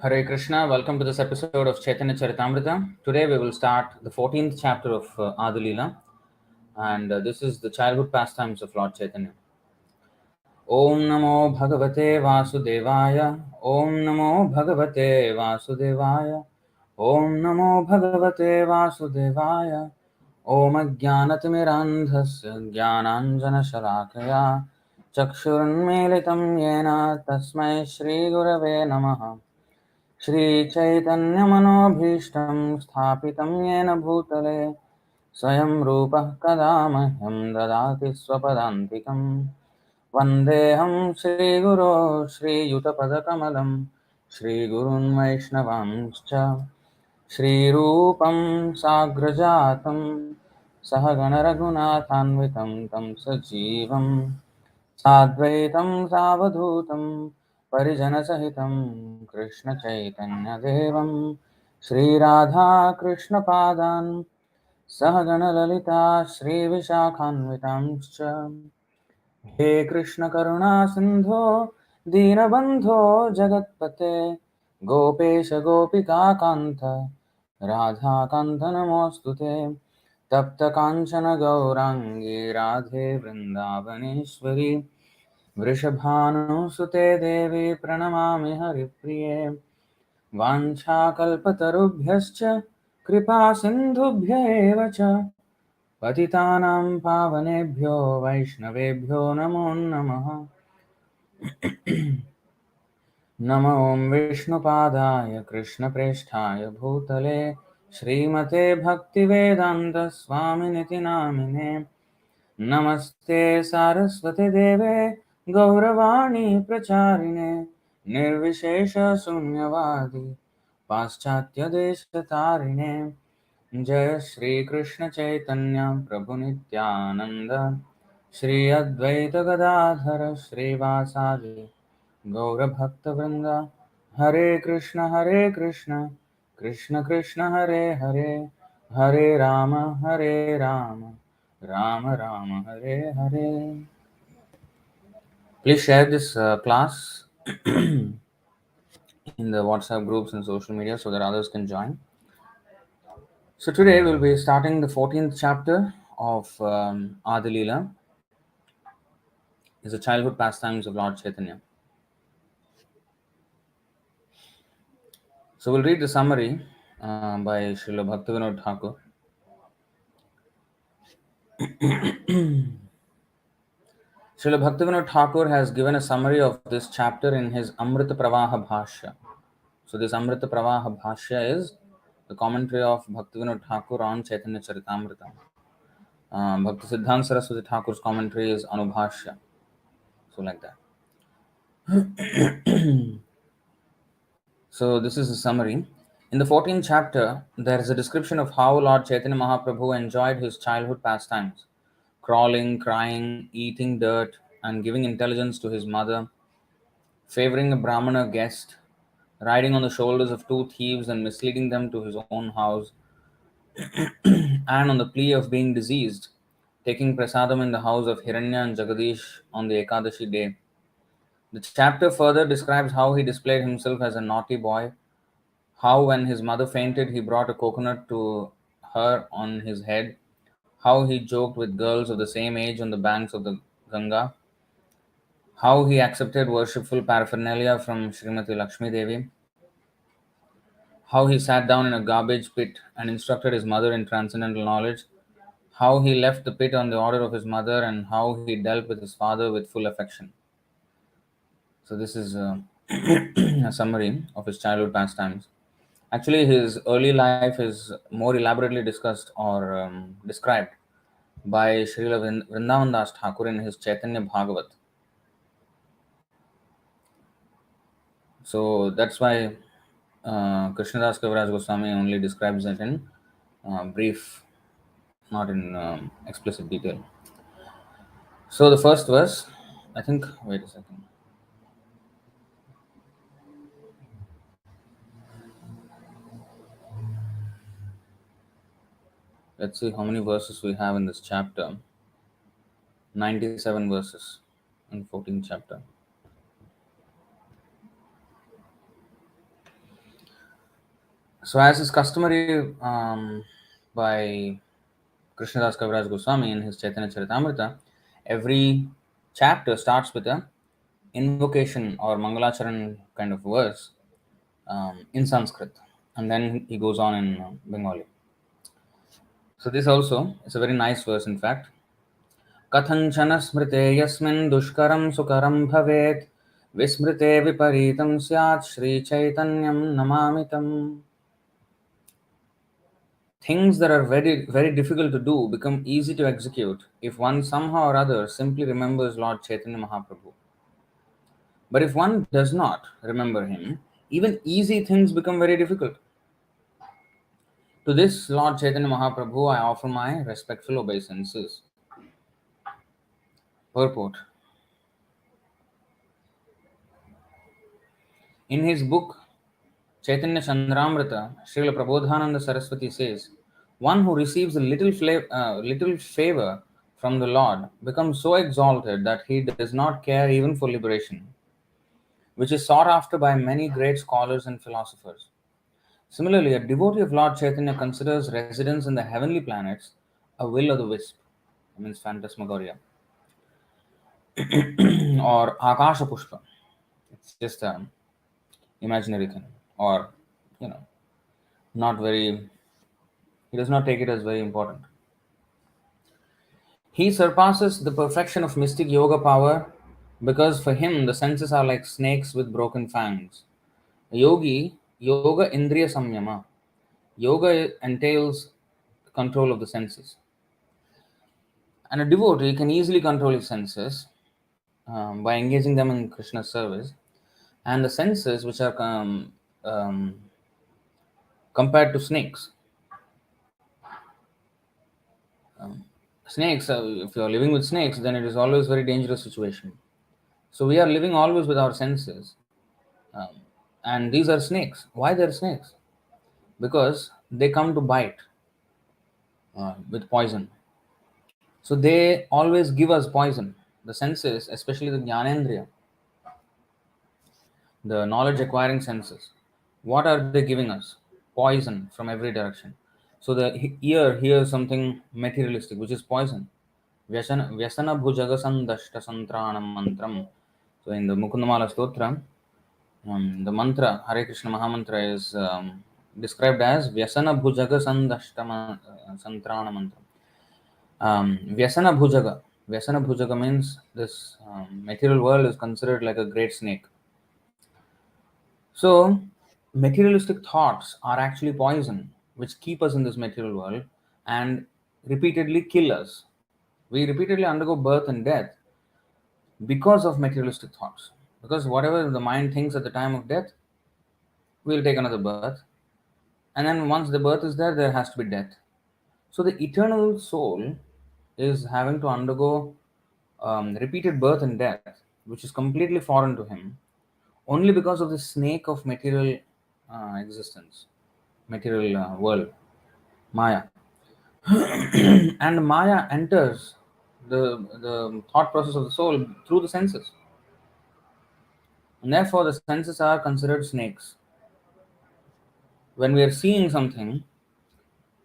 Hare Krishna, welcome to this episode of Chaitanya Charitamrita. Today we will start the 14th chapter of Adi Leela, and this is the childhood pastimes of Lord Chaitanya. Om Namo Bhagavate Vasudevaya, Om Namo Bhagavate Vasudevaya, Om Namo Bhagavate Vasudevaya, Om Ajnanatimirandhasya Jnananjana Shalakaya, Chakshurunmilitam Yena Tasmai Shri Gurave Namaha. श्रीचैतन्यमनोभीष्टं स्थापितं येन भूतले स्वयं रूपः कदा मह्यं ददाति स्वपदान्तिकं वन्देऽहं श्रीगुरो श्रीयुतपदकमलं श्रीगुरुन् वैष्णवांश्च श्रीरूपं साग्रजातं सहगणरघुनाथान्वितं तं सजीवं साद्वैतं सावधूतं परिजनसहितं कृष्णचैतन्यदेवं श्रीराधाकृष्णपादान् सहगणललिता श्रीविशाखान्वितांश्च हे कृष्णकरुणासिन्धो दीनबन्धो जगत्पते गोपेश गोपिकान्त राधाकान्त नमोऽस्तु ते तप्तकाञ्चन गौराङ्गी राधे वृन्दावनेश्वरी वृषभानुसुते देवी प्रणमामि हरिप्रिये वाञ्छाकल्पतरुभ्यश्च कृपासिन्धुभ्य एव च पतितानां पावनेभ्यो वैष्णवेभ्यो नमो नमः। नमो विष्णुपादाय कृष्णप्रेष्ठाय भूतले श्रीमते भक्तिवेदान्तस्वामिनिति नामिने नमस्ते सारस्वती देवे गौरवाणी प्रचारिणे निर्विशेषशून्यवादी पाश्चात्यदेशतारिणे जय श्री कृष्ण चैतन्य प्रभु नित्यानंद श्री अद्वैत गदाधर श्रीवासादि गौरभक्तवृंद हरे Krishna Krishna Krishna Hare Hare Hare Ram Ram Ram Hare Hare. Please share this class in the WhatsApp groups and social media so that others can join. So today we'll be starting the 14th chapter of Adi Leela. Is the childhood pastimes of Lord Chaitanya. So we'll read the summary by Srila Bhaktivinoda Thakur. Srila Bhaktivinoda Thakur has given a summary of this chapter in his Amrita Pravaha Bhashya. So this Amrita Pravaha Bhashya is the commentary of Bhaktivinoda Thakur on Chaitanya Charitamrita. Bhakti Siddhanta Saraswati Thakur's commentary is Anubhashya. So like that. So this is the summary. In the 14th chapter, there is a description of how Lord Chaitanya Mahaprabhu enjoyed his childhood pastimes, crawling, crying, eating dirt, and giving intelligence to his mother, favoring a Brahmana guest, riding on the shoulders of two thieves and misleading them to his own house, and on the plea of being diseased, taking prasadam in the house of Hiranya and Jagadish on the Ekadashi day. The chapter further describes how he displayed himself as a naughty boy, how when his mother fainted he brought a coconut to her on his head, how he joked with girls of the same age on the banks of the Ganga, how he accepted worshipful paraphernalia from Srimati Lakshmi Devi, how he sat down in a garbage pit and instructed his mother in transcendental knowledge, how he left the pit on the order of his mother, and how he dealt with his father with full affection. So, this is a summary of his childhood pastimes. Actually, his early life is more elaborately discussed or described by Srila Vrindavan Das Thakur in his Chaitanya Bhagavat. So that's why Krishnadas Kaviraj Goswami only describes it in brief, not in explicit detail. So the first verse, I think, wait a second. Let's see how many verses we have in this chapter. 97 verses in 14th chapter. So, as is customary by Krishnadas Kaviraj Goswami in his Chaitanya Charitamrita, every chapter starts with a invocation or Mangalacharan kind of verse in Sanskrit, and then he goes on in Bengali. So this also is a very nice verse, in fact. कथञ्चन स्मृते यस्मिन् दुष्करं सुकरं भवेत् विस्मृते विपरीतं स्यात् श्रीचैतन्यं नमामि तम्. Things that are very, very difficult to do become easy to execute if one somehow or other simply remembers Lord Chaitanya Mahaprabhu. But if one does not remember him, even easy things become very difficult. To this Lord Chaitanya Mahaprabhu I offer my respectful obeisances. Purport. In his book Chaitanya Chandramrita, Srila Prabodhananda Saraswati says, one who receives a little favor from the Lord becomes so exalted that he does not care even for liberation, which is sought after by many great scholars and philosophers. Similarly, a devotee of Lord Chaitanya considers residence in the heavenly planets a will o' the wisp, means phantasmagoria, or Akasha Pushpa. It's just an imaginary thing, or, you know, not very, he does not take it as very important. He surpasses the perfection of mystic yoga power because for him the senses are like snakes with broken fangs. A yogi, yoga indriya samyama. Yoga entails control of the senses. And a devotee can easily control his senses by engaging them in Krishna's service. And the senses, which are compared to snakes, snakes, if you are living with snakes, then it is always a very dangerous situation. So we are living always with our senses. Um, and these are snakes. Why they are snakes? Because they come to bite with poison. So they always give us poison. The senses, especially the jnanendriya, the knowledge acquiring senses, what are they giving us? Poison from every direction. So the ear hears something materialistic, which is poison. Vyasana bhujaga sandashta santranam mantram. So in the Mukundamala Stotra, the mantra, Hare Krishna Mahamantra, is described as Vyasana Bhujaga Sandashtama Santrana Mantra. Vyasana Bhujaga. Vyasana Bhujaga means this material world is considered like a great snake. So, materialistic thoughts are actually poison, which keep us in this material world and repeatedly kill us. We repeatedly undergo birth and death because of materialistic thoughts. Because whatever the mind thinks at the time of death, we'll take another birth. And then once the birth is there, there has to be death. So the eternal soul is having to undergo repeated birth and death, which is completely foreign to him, only because of the snake of material existence, material world, Maya. And Maya enters the thought process of the soul through the senses. And therefore, the senses are considered snakes. When we are seeing something,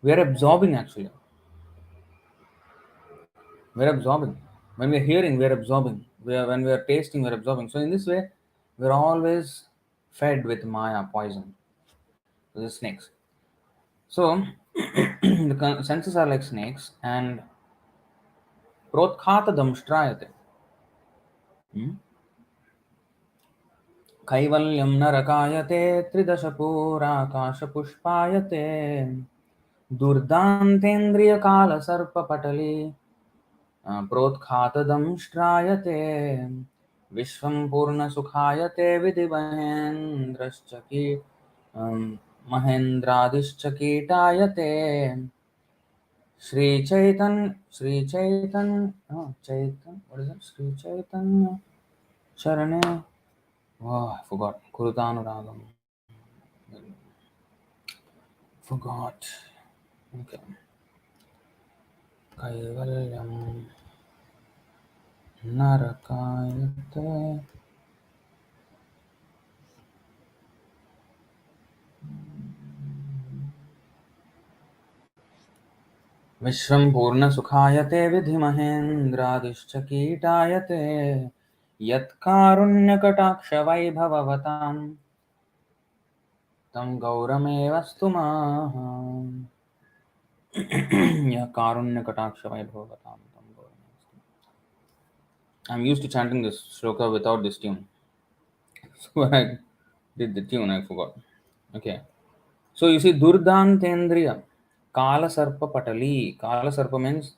we are absorbing actually. We're absorbing. When we're hearing, we're absorbing. When we're tasting, we're absorbing. So in this way, we're always fed with Maya poison. The snakes. So the senses are like snakes, and protkata damshtrayate. कैवल्यं नरकायते त्रिदशपुराकाशपुष्पायते दुर्दान्तेन्द्रियकालसर्पपटले प्रोत्खातदंष्ट्रायते विश्वं पूर्णसुखायते विधिमहेन्द्रश्चकी महेन्द्रादिश्चकीटायते श्रीचैतन चैतन what is it? Sri Chaitanya Charane. Oh, I forgot. Kurutanuragam. Forgot. Okay. Kaivalyam Narakayate. विश्वं पूर्णसुखायते विधिमहेन्द्रादिश्च कीटायते यत्कारुण्यकटाक्षवैभववतां तं गौरमेवस्तु माः यः कारुण्यकटाक्षवैभववतां तं गौरमेवस्तु. I'm used to chanting this shloka without this tune. So when I did the tune, I forgot. Okay. So you see, Durdantendriya, Kala Sarpa Patali. Kala Sarpa means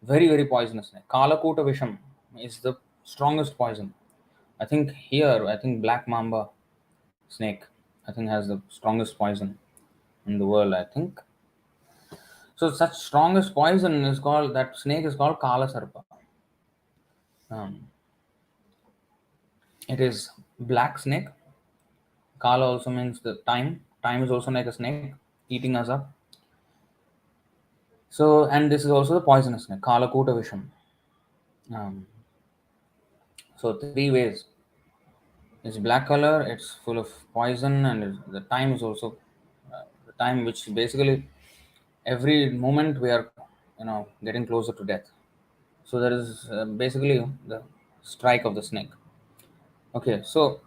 very, very poisonous snake. Kala Kota Visham is the strongest poison. I think here, I think Black Mamba snake, I think has the strongest poison in the world, I think. So such strongest poison is called, that snake is called Kala Sarpa. Um, it is black snake. Kala also means the time. Time is also like a snake eating us up. So, and this is also the poisonous snake, Kala Kota Visham. Um, so, three ways. It's black color, it's full of poison, and the time is also the time which basically every moment we are, getting closer to death. So, there is basically the strike of the snake. Okay, so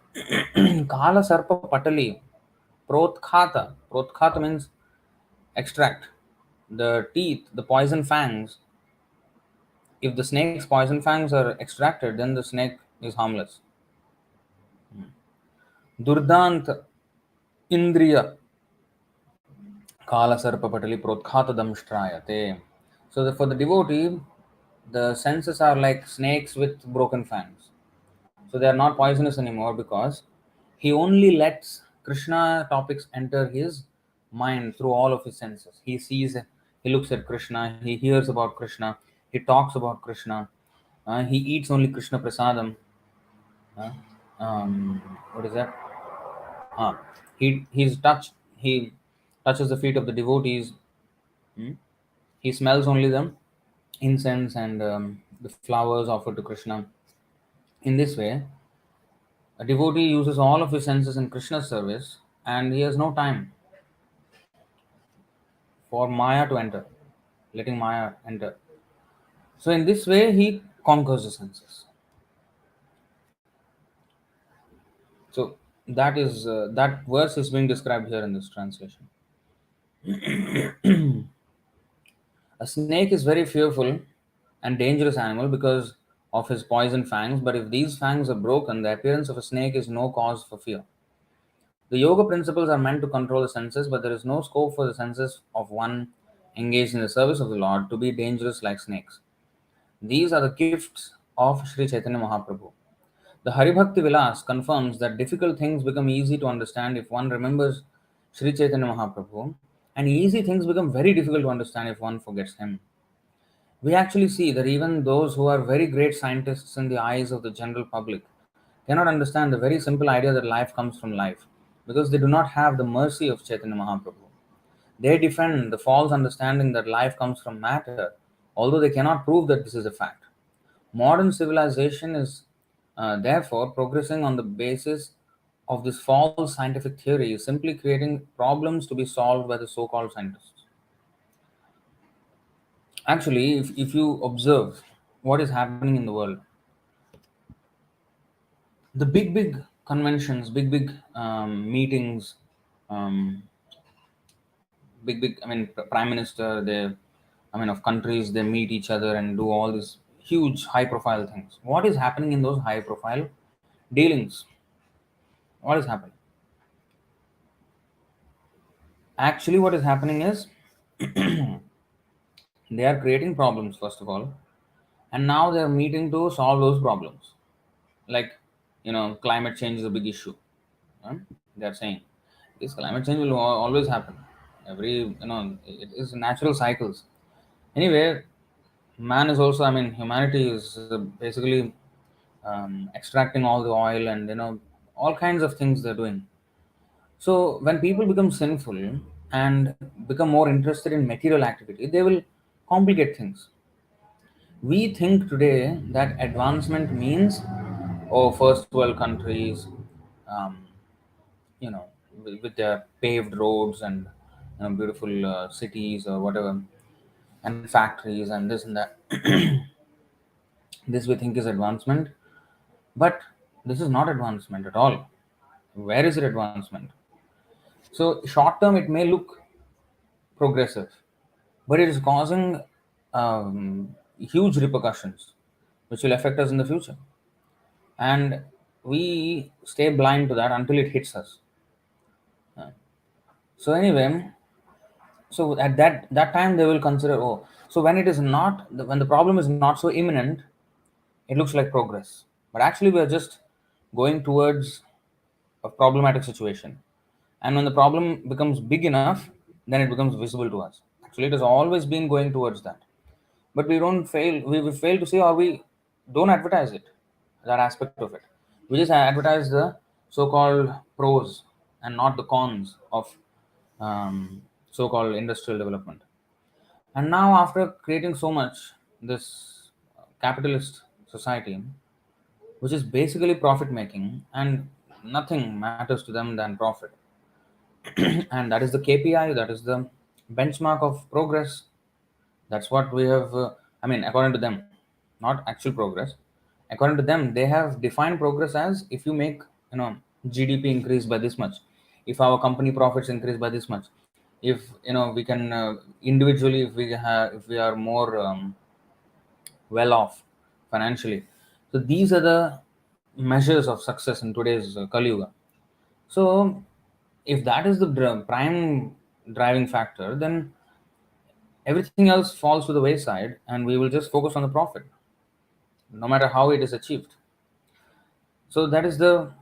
Kala Sarpa Patali, Protkhata. Protkhata means extract. The teeth, the poison fangs, if the snake's poison fangs are extracted, then the snake is harmless. Durdant Indriya Kala Sarpapatali Protkhatadam Damshtrayate. So for the devotee, the senses are like snakes with broken fangs. So they are not poisonous anymore because he only lets Krishna topics enter his mind through all of his senses. He sees, he looks at Krishna, he hears about Krishna, he talks about Krishna, he eats only Krishna prasadam. Uh, what is that? He touches the feet of the devotees. Hmm? He smells only the incense and the flowers offered to Krishna. In this way, a devotee uses all of his senses in Krishna's service, and he has no time for Maya to enter, letting Maya enter. So in this way, he conquers the senses. So that verse is being described here in this translation. A snake is very fearful and dangerous animal because of his poison fangs, but if these fangs are broken, the appearance of a snake is no cause for fear. The yoga principles are meant to control the senses, but there is no scope for the senses of one engaged in the service of the Lord to be dangerous like snakes. These are the gifts of Sri Chaitanya Mahaprabhu. The Haribhakti Vilas confirms that difficult things become easy to understand if one remembers Sri Chaitanya Mahaprabhu, and easy things become very difficult to understand if one forgets him. We actually see that even those who are very great scientists in the eyes of the general public cannot understand the very simple idea that life comes from life because they do not have the mercy of Chaitanya Mahaprabhu. They defend the false understanding that life comes from matter, although they cannot prove that this is a fact. Modern civilization is therefore progressing on the basis of this false scientific theory, simply creating problems to be solved by the so called scientists. Actually, if you observe what is happening in the world, the big conventions, big meetings, um, big I mean prime minister, they I mean of countries, they meet each other and do all these huge high profile things. What is happening in those high profile dealings? What is happening? Actually, what is happening is they are creating problems first of all, and now they are meeting to solve those problems. Like, climate change is a big issue. They are saying this climate change will always happen. Every it is natural cycles. Anyway, man is also, I mean, humanity is basically extracting all the oil and all kinds of things they're doing. So when people become sinful and become more interested in material activity, they will complicate things. We think today that advancement means, oh, first world countries, um, with their paved roads and beautiful cities or whatever. and factories and this and that. This we think is advancement, but this is not advancement at all. Where is it advancement? So short term it may look progressive, but it is causing huge repercussions which will affect us in the future, and we stay blind to that until it hits us. So anyway, so at that time they will consider, oh, so when it is not, when the problem is not so imminent, it looks like progress, but actually we are just going towards a problematic situation. And when the problem becomes big enough, then it becomes visible to us. Actually it has always been going towards that, but we fail to see, or we don't advertise it, that aspect of it. We just advertise the so-called pros and not the cons of so-called industrial development. And now, after creating so much, this capitalist society, which is basically profit making, and nothing matters to them than profit, and that is the KPI, that is the benchmark of progress. That's what we have. I mean, according to them, not actual progress. According to them, they have defined progress as if you make, GDP increase by this much, if our company profits increase by this much, if we can individually, if we are more well off financially. So these are the measures of success in today's Kali Yuga. So if that is the prime driving factor, then everything else falls to the wayside, and we will just focus on the profit, no matter how it is achieved. So that is the,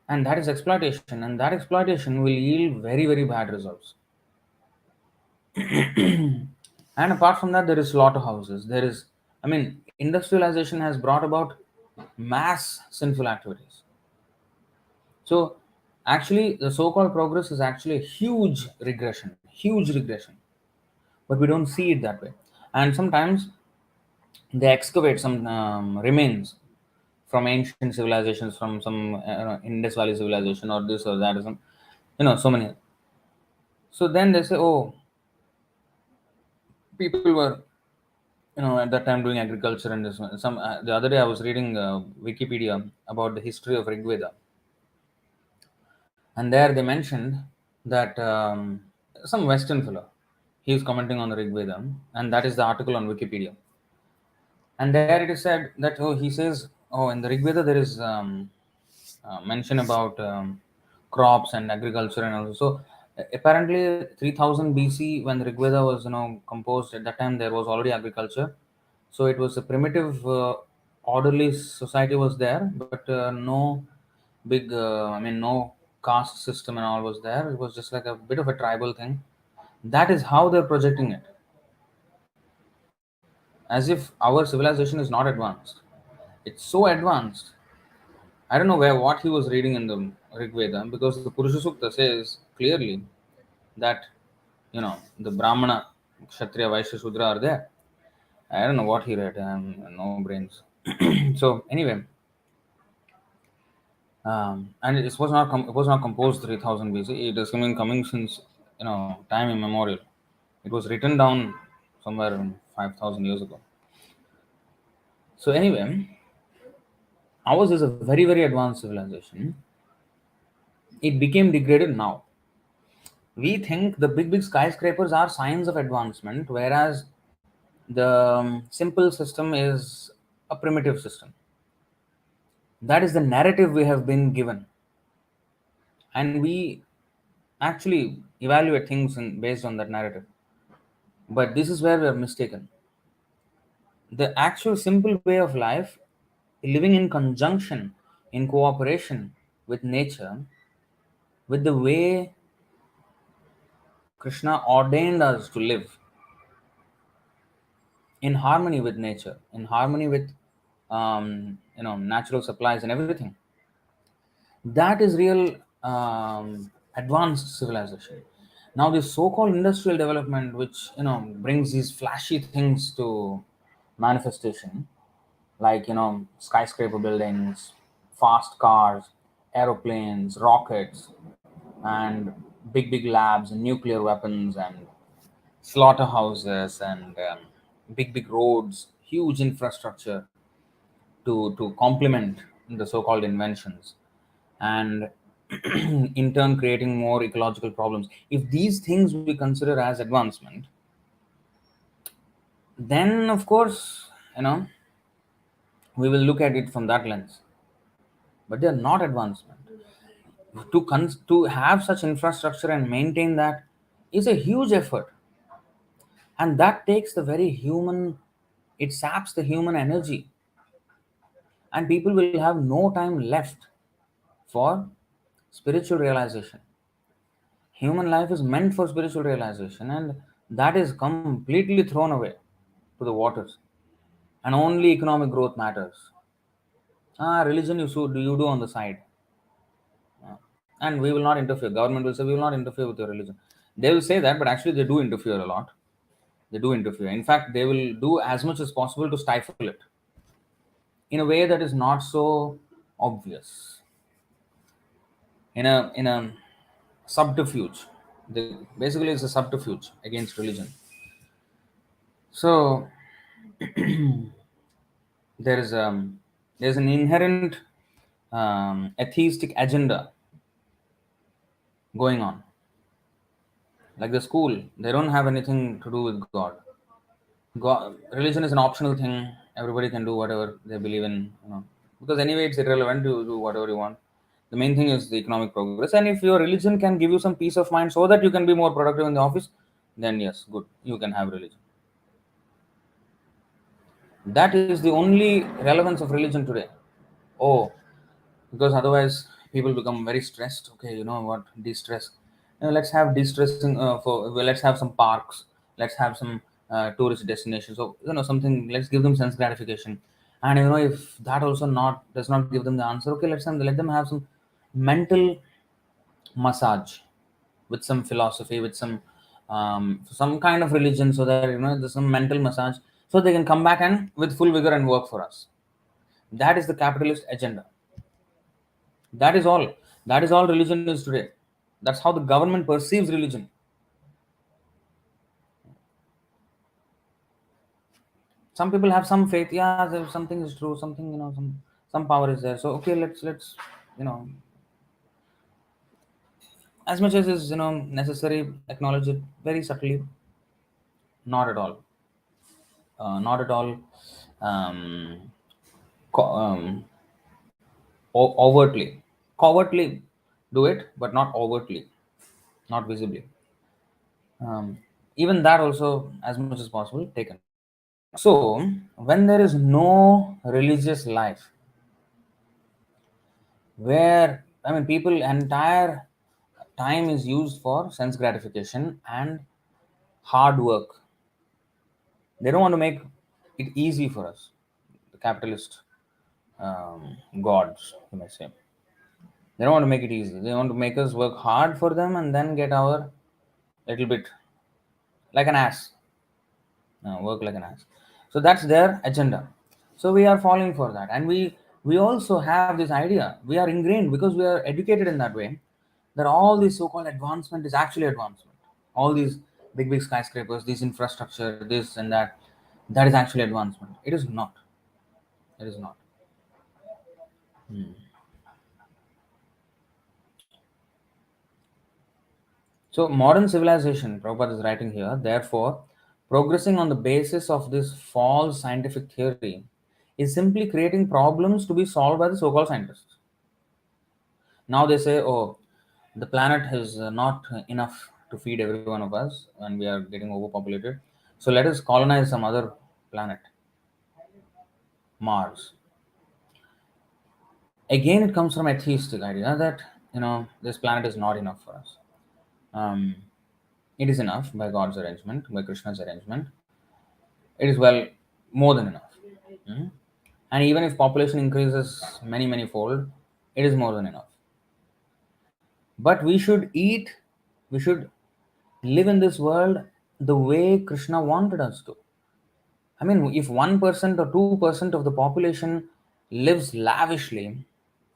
and that is exploitation, and that exploitation will yield very, very bad results. And apart from that, there is slaughterhouses. There is, I mean, industrialization has brought about mass sinful activities. So actually, the so-called progress is actually a huge regression, but we don't see it that way. And sometimes they excavate some remains from ancient civilizations, from some Indus Valley civilization, or this or that, or some, so many. So then they say, oh, people were, at that time doing agriculture and this one. Some the other day I was reading Wikipedia about the history of Rig Veda, and there they mentioned that some Western fellow, he was commenting on the Rig Veda, and that is the article on Wikipedia. And there it is said that, oh, he says, oh, in the Rig Veda there is mention about crops and agriculture and also. So apparently 3000 BC, when the Rig Veda was composed, at that time there was already agriculture. So it was a primitive, orderly society was there, but no big, no caste system and all was there. It was just like a bit of a tribal thing. That is how they're projecting it, as if our civilization is not advanced. It's so advanced. I don't know what he was reading in the Rig Veda, because the Purusha Sukta says clearly that the Brahmana, Kshatriya, Vaishya, Shudra are there. I don't know what he read. No brains. So anyway, and it was not composed 3000 BC. It is coming since time immemorial. It was written down somewhere in 5000 years ago. So anyway, ours is a very, very advanced civilization. It became degraded now. We think the big skyscrapers are signs of advancement, whereas the simple system is a primitive system. That is the narrative we have been given, and we actually evaluate things based on that narrative. But this is where we are mistaken. The actual simple way of life, living in conjunction, in cooperation with nature, with the way Krishna ordained us to live, in harmony with nature, in harmony with natural supplies and everything. That is real advanced civilization. Now, this so-called industrial development, which brings these flashy things to manifestation, like skyscraper buildings, fast cars, aeroplanes, rockets, and big labs and nuclear weapons and slaughterhouses and big roads, huge infrastructure to complement the so-called inventions, and in turn creating more ecological problems. If these things we consider as advancement, then of course, we will look at it from that lens. But they are not advancement. To have such infrastructure and maintain that is a huge effort, and that takes the very human, it saps the human energy, and people will have no time left for spiritual realization. Human life is meant for spiritual realization, and that is completely thrown away to the waters, and only economic growth matters. Religion you do on the side. And we will not interfere. Government will say we will not interfere with your religion. They will say that, but actually they do interfere a lot. They do interfere. In fact, they will do as much as possible to stifle it in a way that is not so obvious. In a subterfuge. Basically, it's a subterfuge against religion. So there is there's an inherent atheistic agenda going on. Like the school, they don't have anything to do with God. Religion is an optional thing. Everybody can do whatever they believe in, because anyway it's irrelevant. You do whatever you want. The main thing is the economic progress, and if your religion can give you some peace of mind so that you can be more productive in the office, then yes, good, you can have religion. That is the only relevance of religion today. Oh, because otherwise people become very stressed. Okay, you know what, de-stress. Let's have de-stressing well, let's have some parks, let's have some tourist destinations, so something, let's give them sense gratification. And if that also not does not give them the answer, okay, let them have some mental massage with some philosophy, with some kind of religion, so that there's some mental massage, so they can come back and with full vigor and work for us. That is the capitalist agenda. That is all. That is all religion is today. That's how the government perceives religion. Some people have some faith. Yeah, something is true. Something, some power is there. So okay, let's you know as much as is necessary, acknowledge it very subtly. Not at all. Not at all. Um, co- um, overtly, covertly do it, but not overtly, not visibly. Even that also, as much as possible, taken. So, when there is no religious life, where people entire time is used for sense gratification and hard work, they don't want to make it easy for us, the capitalist gods, you may say. They don't want to make it easy. They want to make us work hard for them and then get our little bit like an ass. Work like an ass. So that's their agenda. So we are falling for that, and we also have this idea. We are ingrained because we are educated in that way, that all this so-called advancement is actually advancement. All these big skyscrapers, this infrastructure, this and that is actually advancement. It is not. It is not. So modern civilization, Prabhupada is writing here, therefore, progressing on the basis of this false scientific theory is simply creating problems to be solved by the so-called scientists. Now they say, oh, the planet is not enough to feed every one of us, and we are getting overpopulated. So let us colonize some other planet, Mars. Again, it comes from atheistic idea that this planet is not enough for us. Um, it is enough by God's arrangement, by Krishna's arrangement. It is well more than enough. Mhm. And even if population increases many fold, it is more than enough. But we should eat, we should live in this world the way Krishna wanted us to. If 1% or 2% of the population lives lavishly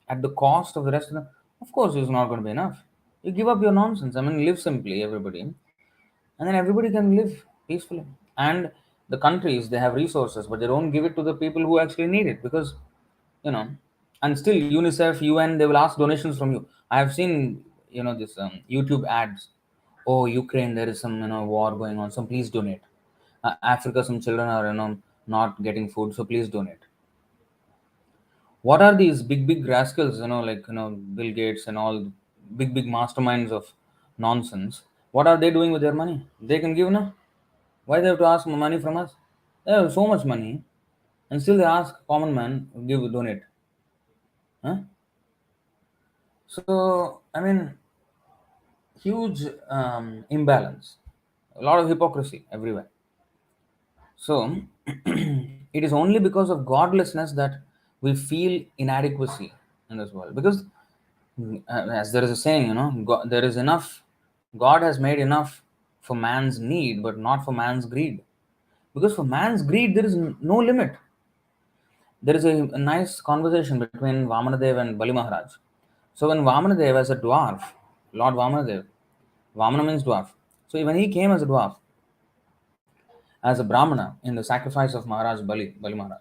at the cost of the rest of course, it's not going to be enough. You give up your nonsense. Live simply, everybody, and then everybody can live peacefully. And the countries, they have resources, but they don't give it to the people who actually need it, because, you know, and still UNICEF, UN, they will ask donations from you. I have seen, this YouTube ads. Oh, Ukraine, there is some, war going on, so please donate. Africa, some children are, not getting food, so please donate. What are these big rascals, like, Bill Gates and all, big masterminds of nonsense? What are they doing with their money? They can give, no? Why they have to ask money from us? They have so much money, and still they ask common man, give, donate. Huh? So, I mean, huge imbalance, a lot of hypocrisy everywhere. So, it is only because of godlessness that we feel inadequacy in this world. Because, as there is a saying, God, there is enough, God has made enough for man's need, but not for man's greed. Because for man's greed, there is no limit. There is a nice conversation between Vamanadev and Bali Maharaj. So when Vamanadev as a dwarf, Lord Vamanadev, Vamana means dwarf. So when he came as a dwarf, as a Brahmana in the sacrifice of Maharaj Bali Maharaj,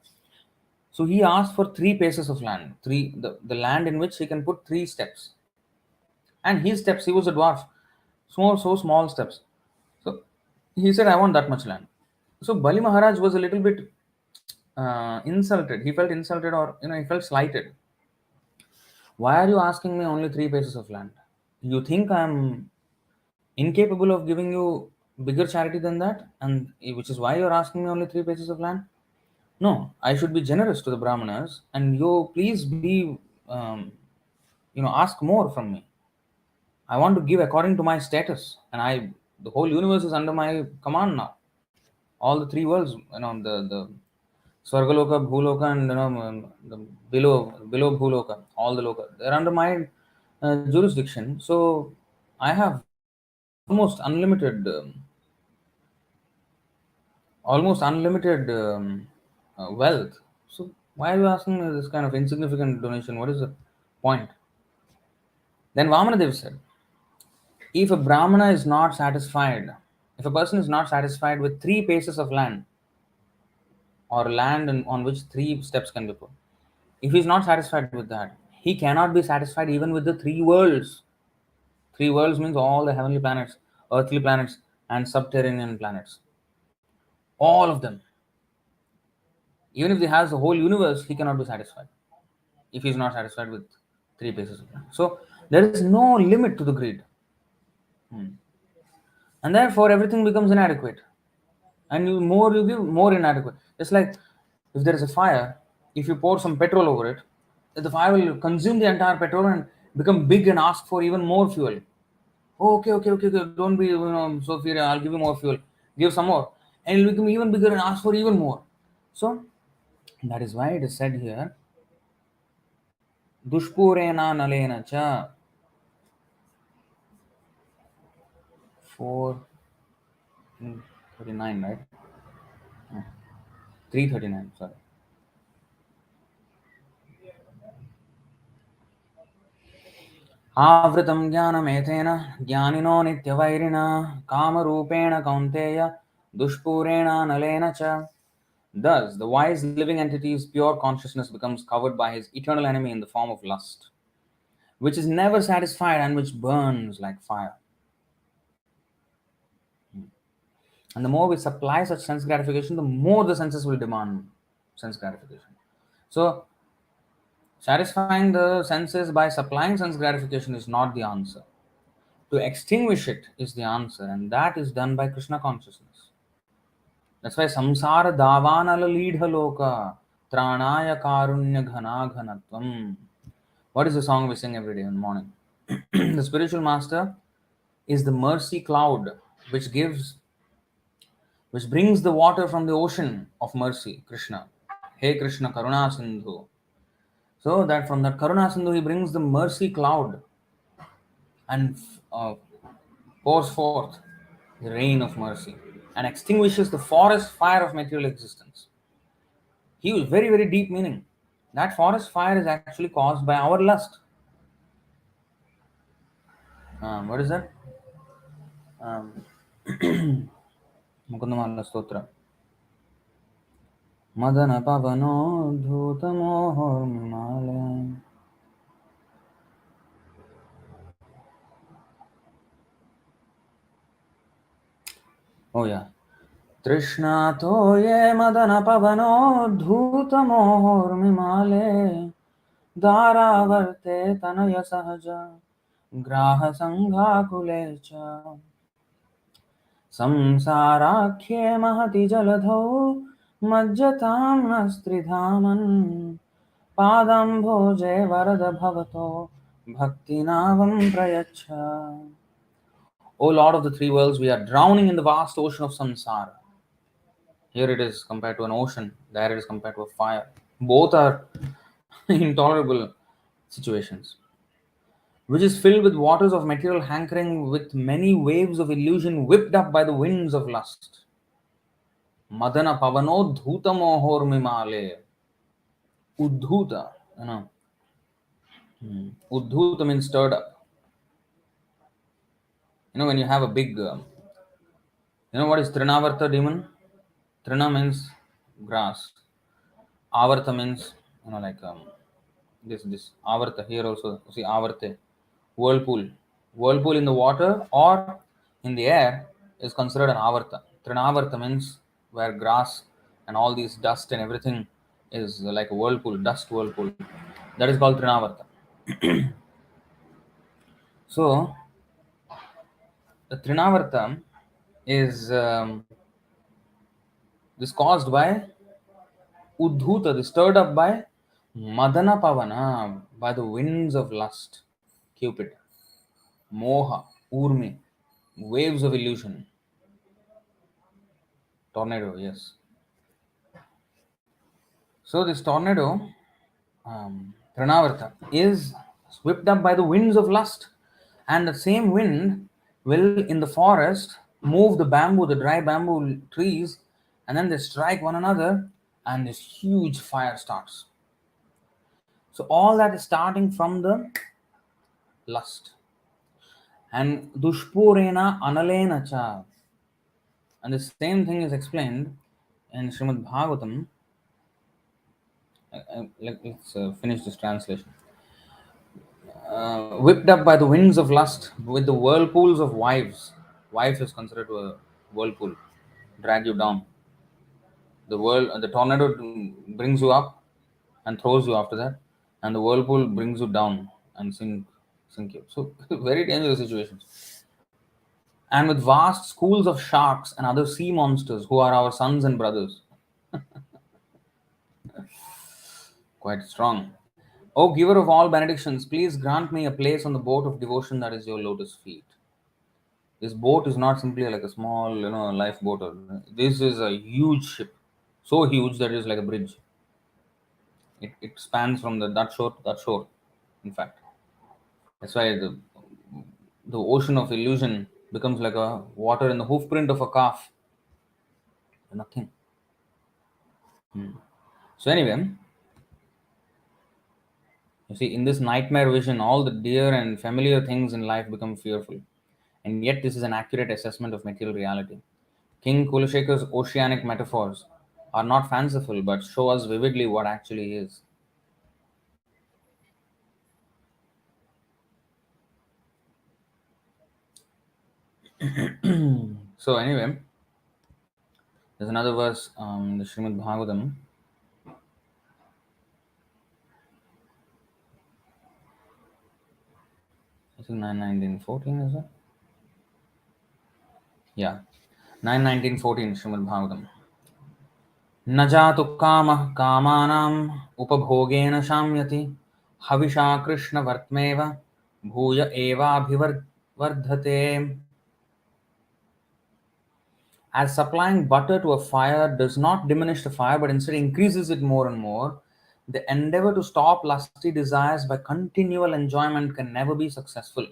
so he asked for three paces of land, the land in which he can put three steps. And his steps, he was a dwarf, so small steps. So he said, I want that much land. So Bali Maharaj was a little bit insulted. He felt insulted, or he felt slighted. Why are you asking me only three paces of land? You think I'm incapable of giving you bigger charity than that, and which is why you're asking me only three paces of land? No, I should be generous to the Brahmanas, and you please be, ask more from me. I want to give according to my status, and the whole universe is under my command now. All the three worlds, the Swargaloka, Bhuloka, and the below Bhuloka, all the Loka, they're under my jurisdiction. So I have almost unlimited, wealth. So why are you asking me this kind of insignificant donation? What is the point? Then Vamanadev said, if a Brahmana is not satisfied, if a person is not satisfied with three paces of land, or land on which three steps can be put, if he is not satisfied with that, he cannot be satisfied even with the three worlds. Three worlds means all the heavenly planets, earthly planets, and subterranean planets. All of them. Even if he has the whole universe, he cannot be satisfied if he is not satisfied with three paces of land. So there is no limit to the greed. And therefore everything becomes inadequate. And more you give, more inadequate. Just like if there is a fire, if you pour some petrol over it, the fire will consume the entire petrol and become big and ask for even more fuel. Oh, okay, don't be so fear, I'll give you more fuel. Give some more. And it will become even bigger and ask for even more. So that is why it is said here, Dushpurena nalena cha 439, right? 339, sorry. आवृतं ज्ञानमेतेन ज्ञानिनो नित्यवैरिणा कामरूपेण कौन्तेय दुष्पूरेणानलेन च. Thus, the wise living entity's pure consciousness becomes covered by his eternal enemy in the form of lust, which is never satisfied and which burns like fire. And the more we supply such sense gratification, the more the senses will demand sense gratification. So, satisfying the senses by supplying sense gratification is not the answer. To extinguish it is the answer, and that is done by Krishna consciousness. That's why samsara davanala leadha loka tranaya karunya ghana ghanatvam. What is the song we sing every day in the morning? The spiritual master is the mercy cloud which brings the water from the ocean of mercy, Krishna. Hey Krishna Karuna Sindhu. So that from that Karuna Sindhu he brings the mercy cloud and pours forth the rain of mercy and extinguishes the forest fire of material existence. Huge, very deep meaning. That forest fire is actually caused by our lust. What is that? Um, Mukundamala Stotra. Madan पवनो Dhoot मोहोर्मिमालय. Oh yeah. तृष्णातो ये मदन पवनो धूत मोहोर्मिमाले धारावर्ते तनय सहज ग्राह संघाकुले च संसाराख्ये महति जलधौ मज्जतां नस्त्रिधामन् पादम्भोजे वरद भवतो भक्तिनावं प्रयच्छ. O Lord of the three worlds, we are drowning in the vast ocean of samsara. Here it is compared to an ocean, there it is compared to a fire. Both are intolerable situations, which is filled with waters of material hankering, with many waves of illusion whipped up by the winds of lust. Madana pavano dhuta mohor mimale. Uddhuta, you know. Uddhuta means stirred up. You know, when you have a big, you know what is Trinavarta demon? Trina means grass. Avarta means, you know, like this Avarta here also. See, Avarte. Whirlpool. Whirlpool in the water or in the air is considered an Avarta. Trinavarta means where grass and all these dust and everything is like a whirlpool, dust whirlpool. That is called Trinavarta. So, the Trinavarta is this caused by Uddhuta, this stirred up by Madana Pavana, by the winds of lust, Cupid, Moha, Urmi, waves of illusion, tornado, yes. So this tornado, Trinavarta, is swept up by the winds of lust, and the same wind will in the forest move the bamboo, the dry bamboo trees, and then they strike one another, and this huge fire starts. So all that is starting from the lust. And dushpurena analena cha. And the same thing is explained in Srimad Bhagavatam. Let's finish this translation. Whipped up by the winds of lust, with the whirlpools of wives. Wife is considered a whirlpool, drag you down. The tornado brings you up and throws you after that, and the whirlpool brings you down and sink you. So very dangerous situations. And with vast schools of sharks and other sea monsters who are our sons and brothers. Quite strong. O giver of all benedictions, please grant me a place on the boat of devotion that is your lotus feet. This boat is not simply like a small, lifeboat. This is a huge ship, so huge that it is like a bridge. It spans from that shore to that shore. In fact, that's why the ocean of illusion becomes like a water in the hoof print of a calf. Nothing. So anyway, you see, in this nightmare vision, all the dear and familiar things in life become fearful. And yet, this is an accurate assessment of material reality. King Kulashekhar's oceanic metaphors are not fanciful but show us vividly what actually is. So, anyway, there's another verse in the Srimad Bhagavatam. I think 9:19:14 is it? Yeah, 9:19:14 Srimad Bhagavatam. न जातु कामः कामानाम् उपभोगेन शाम्यति हविषा कृष्णवर्त्मेव भूय एवाभिवर्धते. As supplying butter to a fire does not diminish the fire but instead increases it more and more, the endeavor to stop lusty desires by continual enjoyment can never be successful.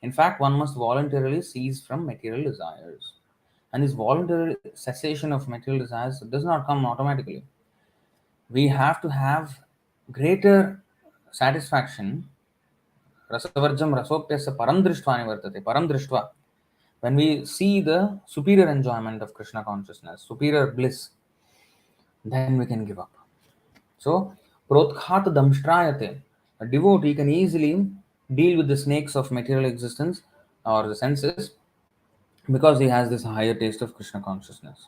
In fact, one must voluntarily cease from material desires. And this voluntary cessation of material desires does not come automatically. We have to have greater satisfaction. Rasavarjam rasopyasya param drishtva nivartate. Param drishtva. When we see the superior enjoyment of Krishna consciousness, superior bliss, then we can give up. So, protkhat damshtrayate. A devotee can easily deal with the snakes of material existence or the senses because he has this higher taste of Krishna consciousness.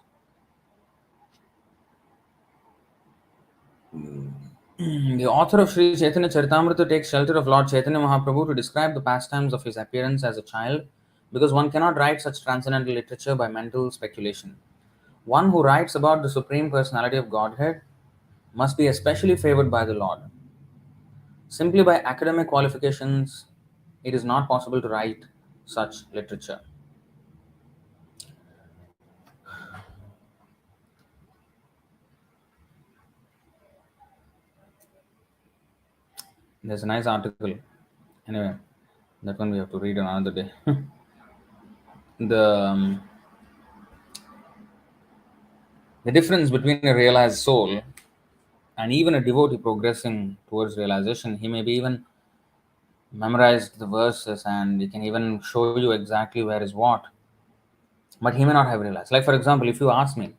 The author of Sri Chaitanya Charitamrita takes shelter of Lord Chaitanya Mahaprabhu to describe the pastimes of his appearance as a child because one cannot write such transcendental literature by mental speculation. One who writes about the Supreme Personality of Godhead must be especially favored by the Lord. Simply by academic qualifications, it is not possible to write such literature. There's a nice article. Anyway, that one we have to read another day. the the difference between a realized soul and even a devotee progressing towards realization, he may be even memorized the verses and he can even show you exactly where is what, but he may not have realized. Like, for example, if you ask me,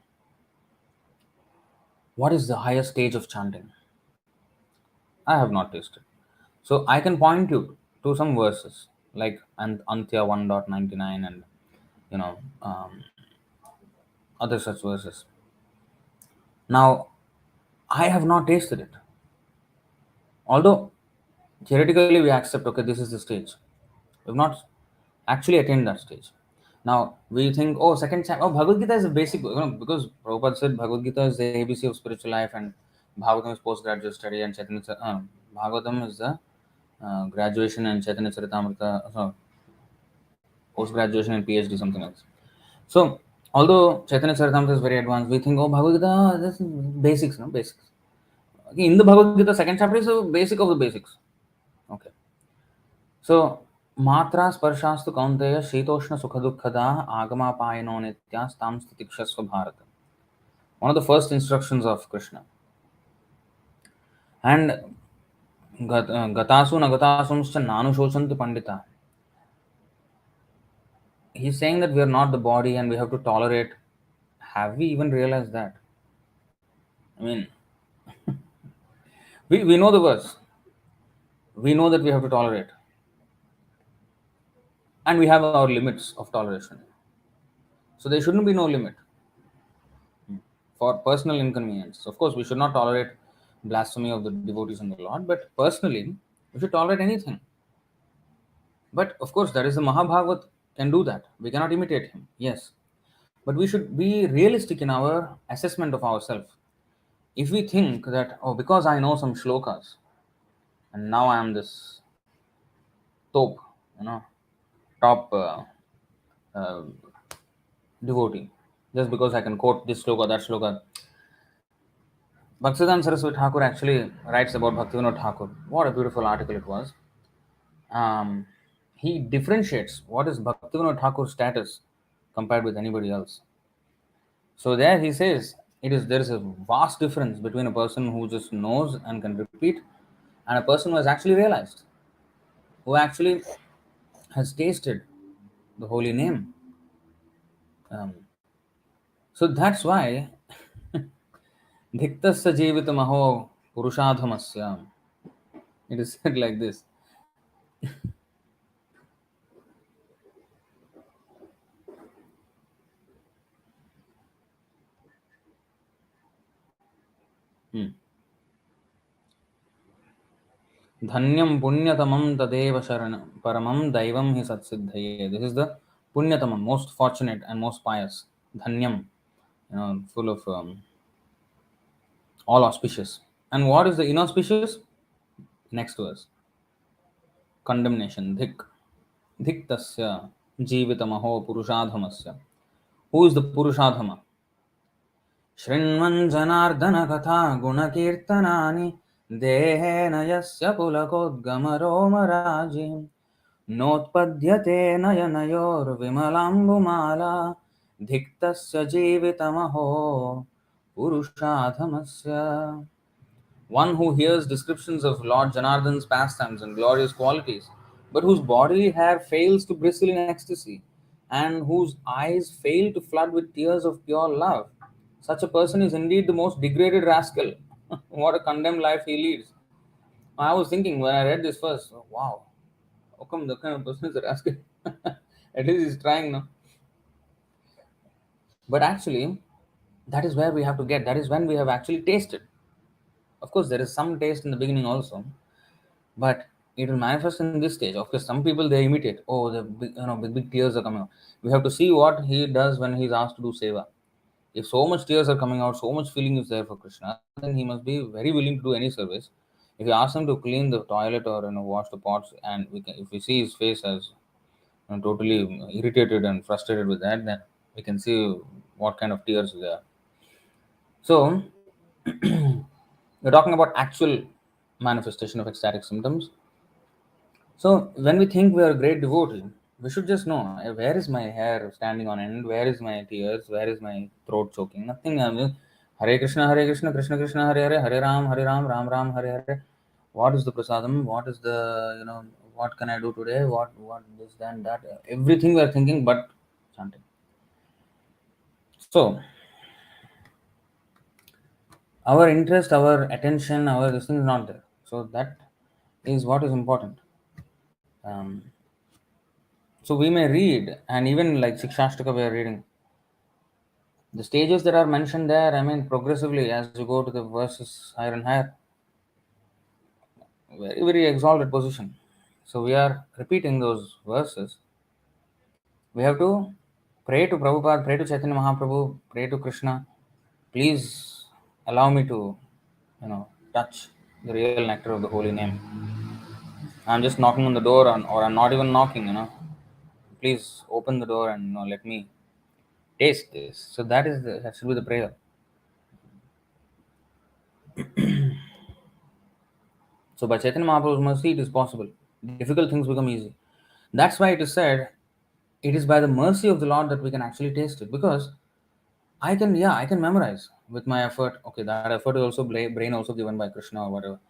what is the highest stage of chanting? I have not tasted. So I can point you to some verses like Antya 1.99 and you know other such verses. Now I have not tasted it. Although theoretically we accept, okay, this is the stage. We've not actually attained that stage. Now we think, oh, second chapter, oh, Bhagavad Gita is a basic, because Prabhupada said Bhagavad Gita is the ABC of spiritual life, and Bhagavatam is postgraduate study, and Bhagavatam is the graduation, and Chaitanya Charitamrita, post graduation and PhD, something else. So, although Chaitanya Charitamrita is very advanced, we think, oh, Bhagavad Gita, this is basics, no basics. Okay, in the Bhagavad Gita, second chapter is a basic of the basics. Okay. So, Matra Sparshastu Kaunteya Shitoshna Sukhadukkada Agamapaino Nityas Tam Stitikshasva Bharata. One of the first instructions of Krishna. And Gatasu Nagatasumscha Nanu Shochanti Pandita. He's saying that we are not the body and we have to tolerate. Have we even realized that? I mean, we know the verse. We know that we have to tolerate. And we have our limits of toleration. So there shouldn't be no limit for personal inconvenience. Of course, we should not tolerate blasphemy of the devotees in the Lord, but personally, we should tolerate anything. But of course, that is the Mahabhagavat can do that. We cannot imitate him, yes. But we should be realistic in our assessment of ourselves. If we think that, oh, because I know some shlokas, and now I am this top, you know, top uh, devotee, just because I can quote this shloka, that shloka. Bhaktisiddhanta Saraswati Thakur actually writes about Bhaktivinoda Thakur. What a beautiful article it was. He differentiates what is Bhaktivinoda Thakur's status compared with anybody else. So there he says there is a vast difference between a person who just knows and can repeat and a person who has actually realized, who actually has tasted the holy name. Um, so that's why Dhiktasya Jevitamaho Purushadhamasya. It is said like this. Hmm. Dhanyam punyatamam tadeva sharanam paramam daivam hi satsiddhaye. This is the punyatamam, most fortunate and most pious. Dhanyam, full of all auspicious. And what is the inauspicious? Next to us, condemnation. Dhik tasya jivitamaho purushadhamasya. Who is the purushadhama? शृण्वन् जनार्दनकथा गुणकीर्तनानि देहेन यस्य पुलकोद्गमरोमराजिं नोत्पद्यते नयनयोर्विमलाम्बुमाला धिक्तस्य जीवितमहो पुरुषाधमस्य. One who hears descriptions of Lord Janardhan's pastimes and glorious qualities, but whose bodily hair fails to bristle in ecstasy, and whose eyes fail to flood with tears of pure love, Such a person is indeed the most degraded rascal. What a condemned life he leads. I was thinking when I read this first, oh, wow, how come the kind of person is a rascal? At least he's trying now. But actually, that is where we have to get. That is when we have actually tasted. Of course, there is some taste in the beginning also, but it will manifest in this stage. Of course, some people they imitate. Oh, the big, big tears are coming out. We have to see what he does when he's asked to do seva. If so much tears are coming out, so much feeling is there for Krishna, then he must be very willing to do any service. If you ask him to clean the toilet or wash the pots, and if we see his face as totally irritated and frustrated with that, then we can see what kind of tears there are. So we're talking about actual manifestation of ecstatic symptoms. So when we think we are a great devotee, we should just know where is my hair standing on end, where is my tears, where is my throat choking. Nothing. I mean, Hare Krishna, Krishna Krishna, Hare Hare, Hare Ram, Ram Hare Hare. What is the prasadam? What is the What can I do today? What this then that? Everything we are thinking, but chanting. So our interest, our attention, our this thing is not there. So that is what is important. Um, so we may read, and even like Sikshashtaka we are reading. The stages that are mentioned there, I mean, progressively as you go to the verses higher and higher, very, very exalted position. So we are repeating those verses. We have to pray to Prabhupada, pray to Chaitanya Mahaprabhu, pray to Krishna. Please allow me to, touch the real nectar of the holy name. I'm just knocking on the door, or I'm not even knocking, Please open the door and let me taste this. So that should be the prayer. So by Chaitanya Mahaprabhu's mercy, it is possible. Difficult things become easy. That's why it is said, it is by the mercy of the Lord that we can actually taste it. Because I can memorize with my effort. Okay, that effort is also brain also given by Krishna or whatever.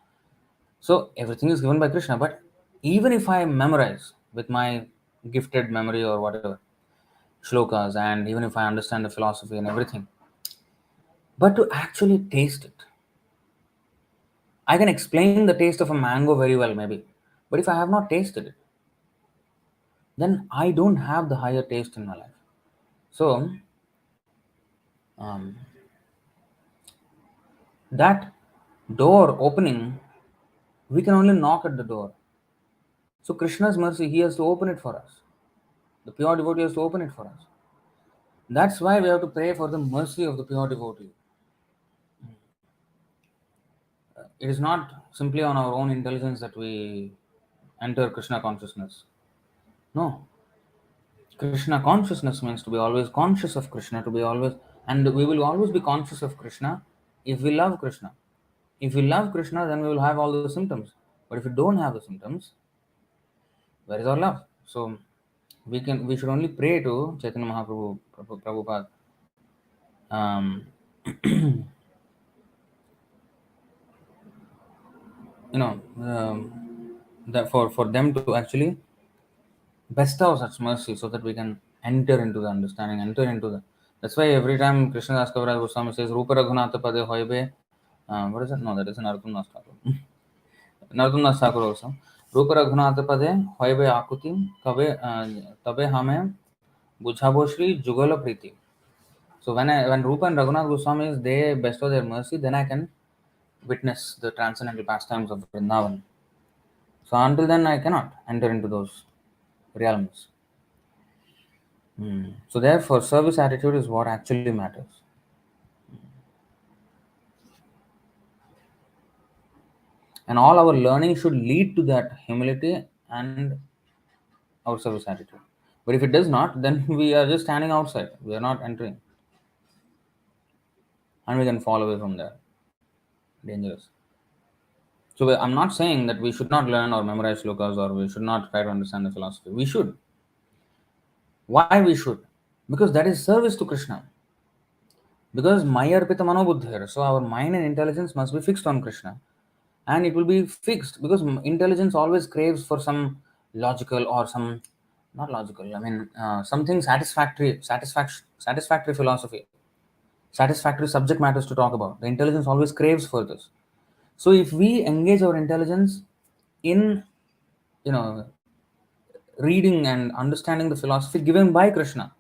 So everything is given by Krishna. But even if I memorize with my gifted memory or whatever, shlokas, and even if I understand the philosophy and everything, but to actually taste it, I can explain the taste of a mango very well, maybe. But if I have not tasted it, then I don't have the higher taste in my life. So um, that door opening, we can only knock at the door. So Krishna's mercy, he has to open it for us. The pure devotee has to open it for us. That's why we have to pray for the mercy of the pure devotee. It is not simply on our own intelligence that we enter Krishna consciousness. No. Krishna consciousness means to be always conscious of Krishna, to be always, and we will always be conscious of Krishna if we love Krishna. If we love Krishna, then we will have all the symptoms. But if we don't have the symptoms, where is our love? So we should only pray to Chaitanya Mahaprabhu, Prabhupada. Um, that for them to actually bestow such mercy so that we can enter into the understanding, enter into the. That's why every time Krishna Das Kaviraj Goswami says Rupa Raghunatha Pade Hoibe, what is it? No, that is an Narottam Das Thakur. Narottam Das Thakur also. Rupa Raghunatha Pade Hoibe Akutim Tabe Hame Bujhabo Shri Jugala Priti. So when Rupa and Raghunath Goswamis they bestow their mercy, then I can witness the transcendental pastimes of Vrindavan. So until then, I cannot enter into those realms. So therefore, service attitude is what actually matters. And all our learning should lead to that humility and our service attitude. But if it does not, then we are just standing outside. We are not entering. And we can fall away from there. Dangerous. So I'm not saying that we should not learn or memorize slokas or we should not try to understand the philosophy. We should. Why we should? Because that is service to Krishna. Because Maya Arpita Manobuddhir. So our mind and intelligence must be fixed on Krishna. And it will be fixed because intelligence always craves for some logical or some not logical, I mean something satisfactory philosophy. satisfactory subject matters to talk about. The intelligence always craves for this. So if we engage our intelligence in, you know, reading and understanding the philosophy given by Krishna,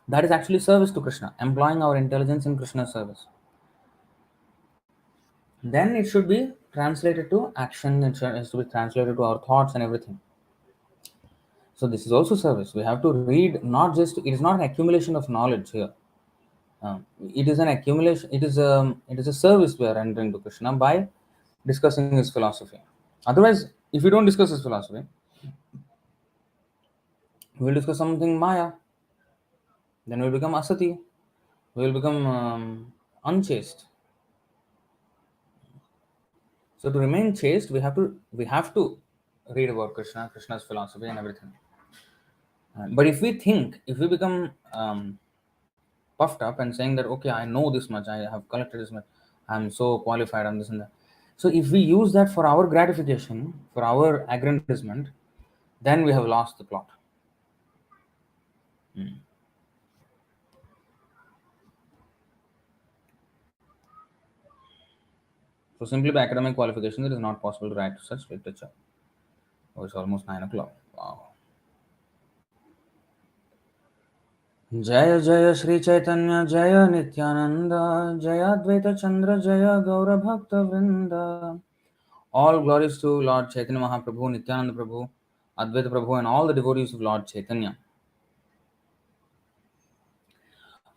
that is actually service to Krishna, employing our intelligence in Krishna's service. Then it should be translated to action, has to be translated to our thoughts and everything. So this is also service. We have to read, not just, it is not an accumulation of knowledge here. It is an accumulation, it is a service we are rendering to Krishna by discussing his philosophy. Otherwise, if we don't discuss his philosophy, we will discuss something Maya, then we will become asati, we will become unchaste. So to remain chaste, we have to read about Krishna's philosophy and everything. But if we become puffed up and saying that, okay, I know this much, I have collected this much, I'm so qualified, I'm this and that. So if we use that for our gratification, for our aggrandizement, then we have lost the plot. So simply by academic qualification, it is not possible to write such literature. Oh, it's almost 9 o'clock. Wow. जय जय श्री चैतन्य जय नित्यानंद जय अद्वैत चंद्र जय गौर भक्त वृंद. All glories to Lord Chaitanya Mahaprabhu, Nityananda Prabhu, Advaita Prabhu, and all the devotees of Lord Chaitanya.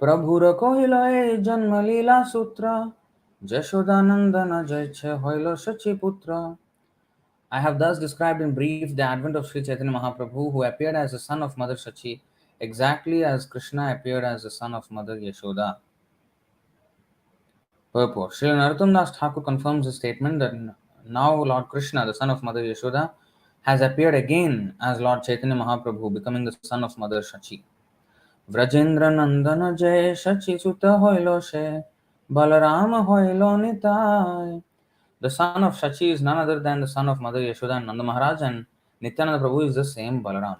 प्रभुर कहिलय जन्म लीला सूत्र जशोदानंदन जय छे होइलो सची पुत्र. I have thus described in brief the advent of Sri Chaitanya Mahaprabhu, who appeared as the son of Mother Shachi, exactly as Krishna appeared as the son of Mother Yashoda. Purport. Sri Narottam Das Thakur confirms his statement that now Lord Krishna, the son of Mother Yashoda, has appeared again as Lord Chaitanya Mahaprabhu, becoming the son of Mother Shachi. Vrajendra Nandana Jay Shachi Sutta Hoilo She Balarama Hoilo Nitai. The son of Shachi is none other than the son of Mother Yashoda and Nanda Maharaj, and Nityananda Prabhu is the same Balaram.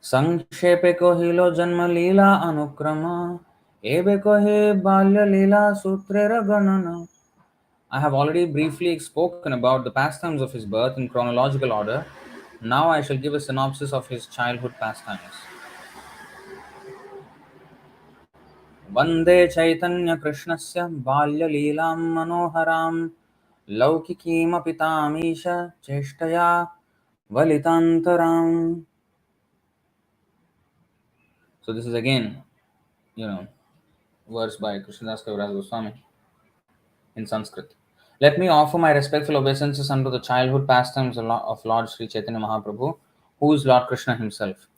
संक्षेपे कहिलो जन्म लीला अनुक्रम एबे कहे बाल्य लीला सूत्रेर गणना. I have already briefly spoken about the pastimes of his birth in chronological order. Now I shall give a synopsis of his childhood pastimes. Vande Chaitanya Krishnasya Balya Leelam Manoharam Laukikima Pitamisha Cheshtaya Valitantaram. So this is again, you know, verse by Krishnadas Kaviraj Goswami in Sanskrit. Let me offer my respectful obeisances unto the childhood pastimes of Lord Sri Chaitanya Mahaprabhu, who is Lord Krishna himself.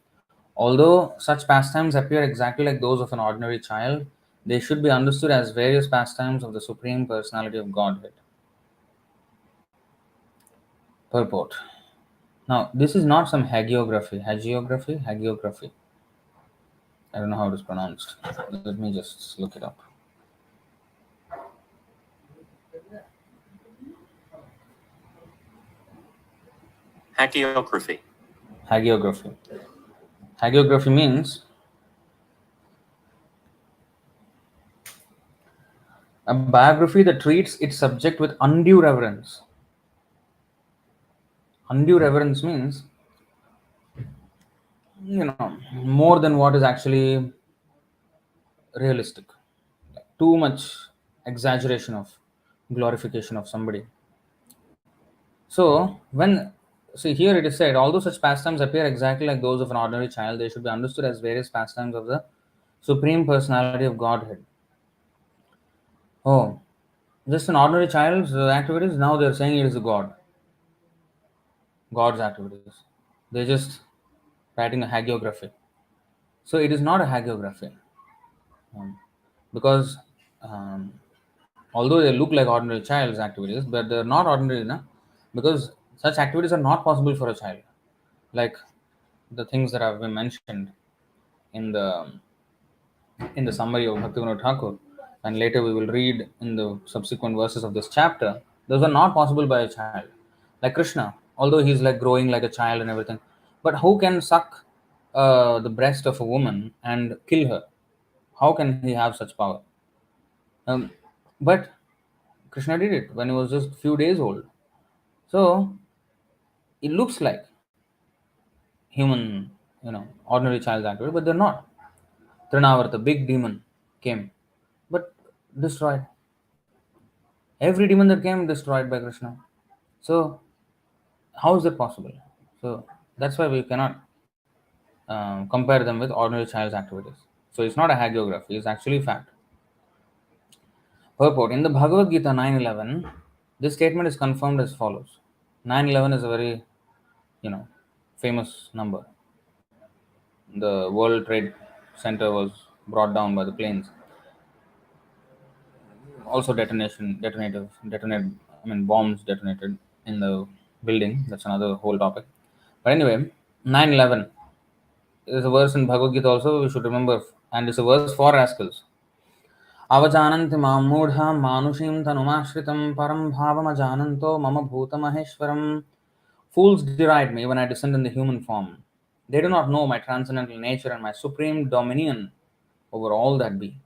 Although such pastimes appear exactly like those of an ordinary child, they should be understood as various pastimes of the Supreme Personality of Godhead. Purport. Now, this is not some hagiography. I don't know how it is pronounced. Let me just look it up. Hagiography. Hagiography. Hagiography means a biography that treats its subject with undue reverence. Undue reverence means, more than what is actually realistic. Too much exaggeration of glorification of somebody. So, see here it is said, although such pastimes appear exactly like those of an ordinary child, they should be understood as various pastimes of the Supreme Personality of Godhead. Oh, just an ordinary child's activities, now they're saying it is a God. God's activities. They're just writing a hagiography. So it is not a hagiography. Because although they look like ordinary child's activities, but they're not ordinary enough, because such activities are not possible for a child. Like the things that have been mentioned in the summary of Bhaktivinoda Thakur, and later we will read in the subsequent verses of this chapter, those are not possible by a child. Like Krishna, although he's like growing like a child and everything, but who can suck the breast of a woman and kill her? How can he have such power? Um, but Krishna did it when he was just few days old. So it looks like human, ordinary child's activity, but they're not. Trinavar, the big demon, came, but destroyed. Every demon that came destroyed by Krishna. So how is that possible? So that's why we cannot compare them with ordinary child's activities. So it's not a hagiography; it's actually fact. Purport: in the Bhagavad Gita 9:11, this statement is confirmed as follows. 9:11 is a very famous number. The World Trade Center was brought down by the planes. Also, detonated. I mean, bombs detonated in the building. That's another whole topic. But anyway, 9:11 is a verse in Bhagavad Gita also we should remember, and it's a verse for rascals. अवजानन्ति मां मूढा मानुषीं तनुमाश्रितं परं भावमजानन्तो मम भूतमहेश्वरम्. Fools deride me when I descend in the human form. They do not know my transcendental nature and my supreme dominion over all that be.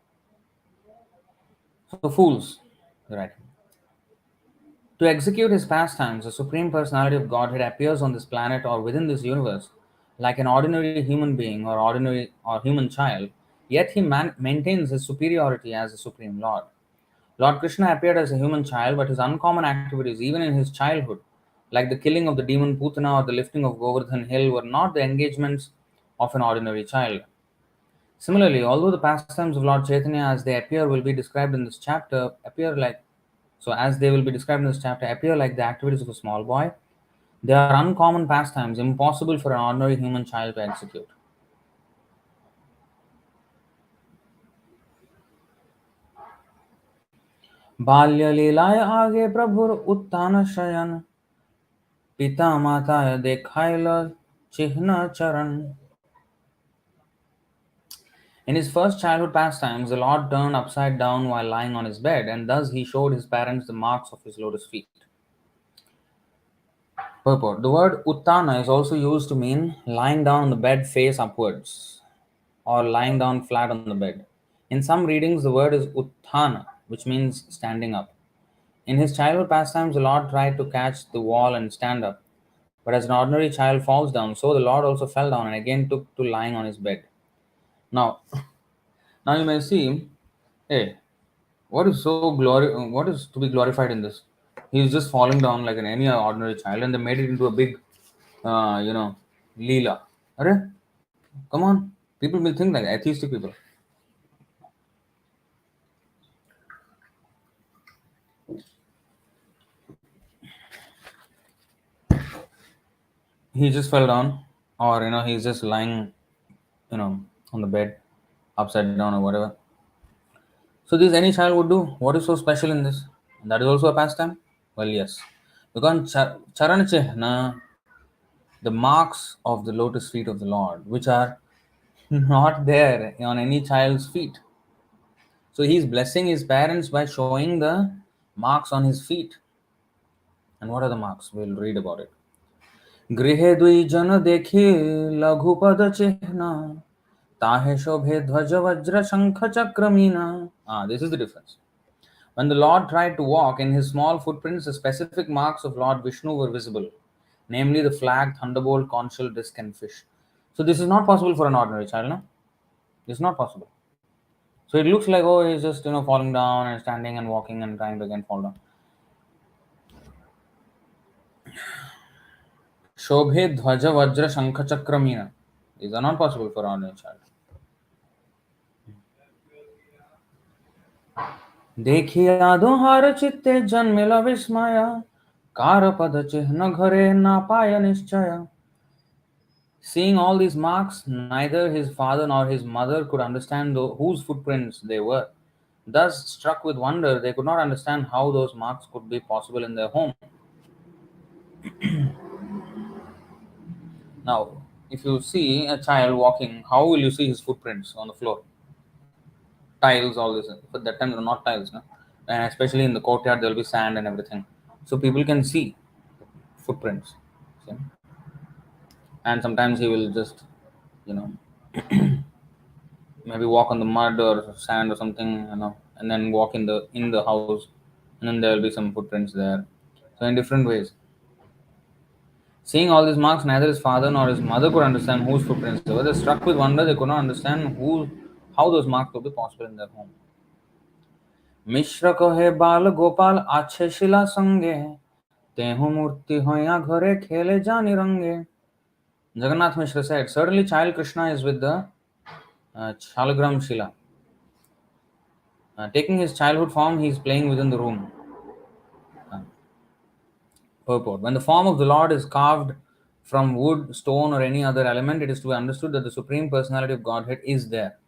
So fools deride me. To execute his pastimes, the Supreme Personality of Godhead appears on this planet or within this universe like an ordinary human being or ordinary or human child, yet he maintains his superiority as the Supreme Lord. Lord Krishna appeared as a human child, but his uncommon activities, even in his childhood, like the killing of the demon Putana or the lifting of Govardhan Hill, were not the engagements of an ordinary child. Similarly, although the pastimes of Lord Chaitanya as they appear will be described in this chapter appear like as they will be described in this chapter appear like the activities of a small boy, they are uncommon pastimes impossible for an ordinary human child to execute. बाल्य लीलाय आगे प्रभुर उत्तान शयन पिता माताय देखाइल चिह्न चरण. In his first childhood pastimes, the Lord turned upside down while lying on his bed, and thus he showed his parents the marks of his lotus feet. Purport: the word uttana is also used to mean lying down on the bed face upwards or lying down flat on the bed. In some readings, the word is utthana, which means standing up. In his childhood pastimes, the Lord tried to catch the wall and stand up. But as an ordinary child falls down, so the Lord also fell down and again took to lying on his bed. Now, now you may see, hey, what is to be glorified in this? He is just falling down like any ordinary child, and they made it into a big, leela. Arre, come on, people will think like atheistic people. He just fell down, or he's just lying, on the bed, upside down or whatever. So this any child would do. What is so special in this? That is also a pastime. Well, yes, because charan chihna, the marks of the lotus feet of the Lord, which are not there on any child's feet. So he is blessing his parents by showing the marks on his feet. And what are the marks? We'll read about it. गृहे द्विजन देखी लघुपद चिह्न ताहे शोभे ध्वज वज्र शंख चक्र Meena. This is the difference. When the Lord tried to walk, in his small footprints, the specific marks of Lord Vishnu were visible, namely the flag, thunderbolt, conch shell, disc, and fish. So this is not possible for an ordinary child, no? This is not possible. So it looks like, oh, he's just falling down and standing and walking and trying to again fall down. Shobhe Dhwaja Vajra Shankha Chakra Meena. These are not possible for an ordinary child. देखिया दोहार चित्ते जन्मिला विस्मय कारपद चिह्न घरे ना पाय निश्चय. Seeing all these marks, neither his father nor his mother could understand whose footprints they were. Thus, struck with wonder, they could not understand how those marks could be possible in their home. Now, if you see a child walking, how will you see his footprints on the floor? tiles, all this. But that time there are not tiles, no? And especially in the courtyard, there will be sand and everything, so people can see footprints. See? And sometimes he will just, you know, maybe walk on the mud or sand or something, and then walk in the house, and then there will be some footprints there. So in different ways. Seeing all these marks, neither his father nor his mother could understand whose footprints they were. They struck with wonder, they could not understand how those marks could be possible in their home. मिश्र कहे बाल गोपाल आछे शिला संगे तेहु मूर्ति होया घरे खेले जानी रंगे. Jagannath Mishra said, certainly child Krishna is with the Shalagram Shila. Taking his childhood form, he is playing within the room. Uh, Purport. When the form of the Lord is carved from wood, stone, or any other element, it is to be understood that the Supreme Personality of Godhead is there.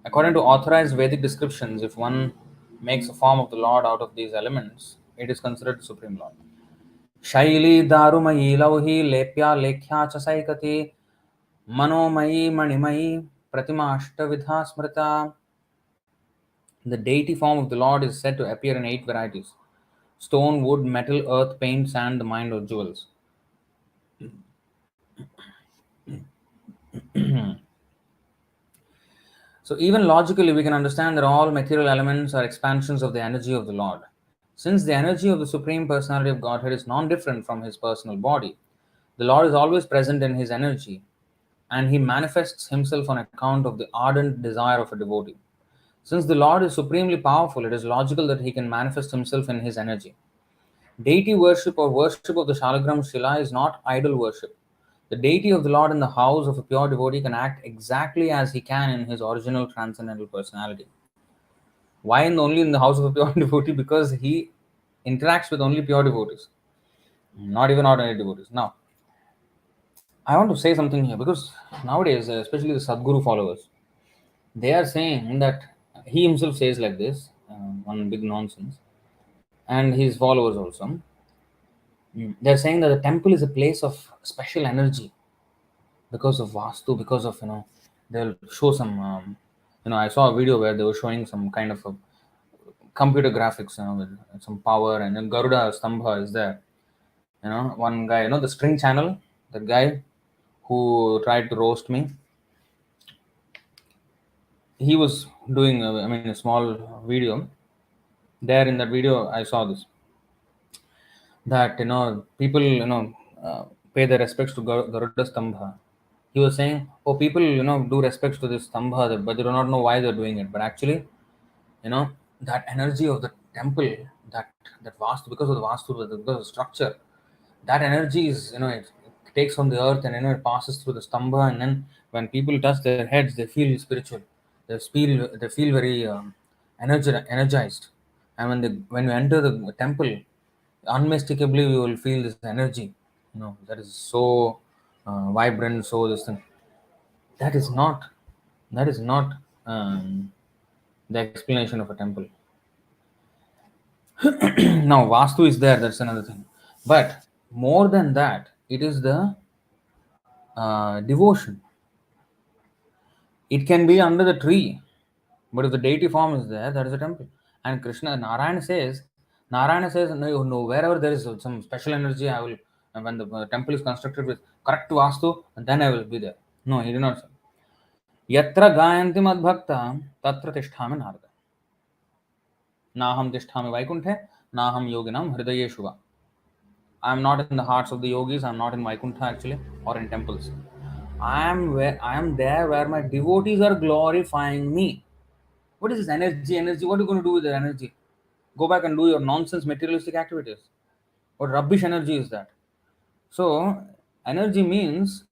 According to authorized Vedic descriptions, if one makes a form of the Lord out of these elements, it is considered the Supreme Lord. Shaili Darumayi Lauhi Lepya Lekhya Chasaikati Manomayi Manimayi Pratima Ashtavidha Smrita. The deity form of the Lord is said to appear in 8 varieties: stone, wood, metal, earth, paint, sand, the mind, or jewels. So, even logically, we can understand that all material elements are expansions of the energy of the Lord. Since the energy of the Supreme Personality of Godhead is non different from his personal body, the Lord is always present in his energy, and he manifests himself on account of the ardent desire of a devotee. Since the Lord is supremely powerful, it is logical that he can manifest himself in his energy. Deity worship or worship of the Shalagram Shila is not idol worship. The deity of the Lord in the house of a pure devotee can act exactly as he can in his original transcendental personality. Why only in the house of a pure devotee? Because he interacts with only pure devotees, not even ordinary devotees. Now, I want to say something here because nowadays, especially the Sadguru followers, they are saying that he himself says like this, one big nonsense, and his followers also. They're saying that the temple is a place of special energy because of Vastu, because of, they'll show some, I saw a video where they were showing some kind of a computer graphics, with some power, and then Garuda Stambha is there. One guy, the string channel, the guy who tried to roast me, he was doing, a small video. There in that video, I saw this, that people pay their respects to Garuda Stambha. He was saying, oh, people do respects to this Stambha, but they do not know why they're doing it. But actually, you know that energy of the temple, that vastu, because of the vastu, because of the structure, that energy is, it takes from the earth, and it passes through the stambha, and then when people touch their heads, they feel spiritual, they feel very energized. And when you enter the temple, unmistakably you will feel this energy, that is so vibrant, so this thing. That is not that is not the explanation of a temple. Now, Vastu is there, that's another thing. But more than that, it is the devotion. It can be under the tree, but if the deity form is there, that is a temple. And Narayana says, no, no, wherever there is some special energy, I will, and when the temple is constructed with correct Vastu, then I will be there. No, he did not say. Yatra gayanti madbhakta, tatra tisthami narada. Naham tisthami vaikunte, naham yoginam hridayeshuva. I am not in the hearts of the yogis. I am not in Vaikuntha actually, or in temples. I am there where my devotees are glorifying me. What is this energy? Energy. What are you going to do with the energy? Go back and do your nonsense materialistic activities. What rubbish energy is that? So, energy means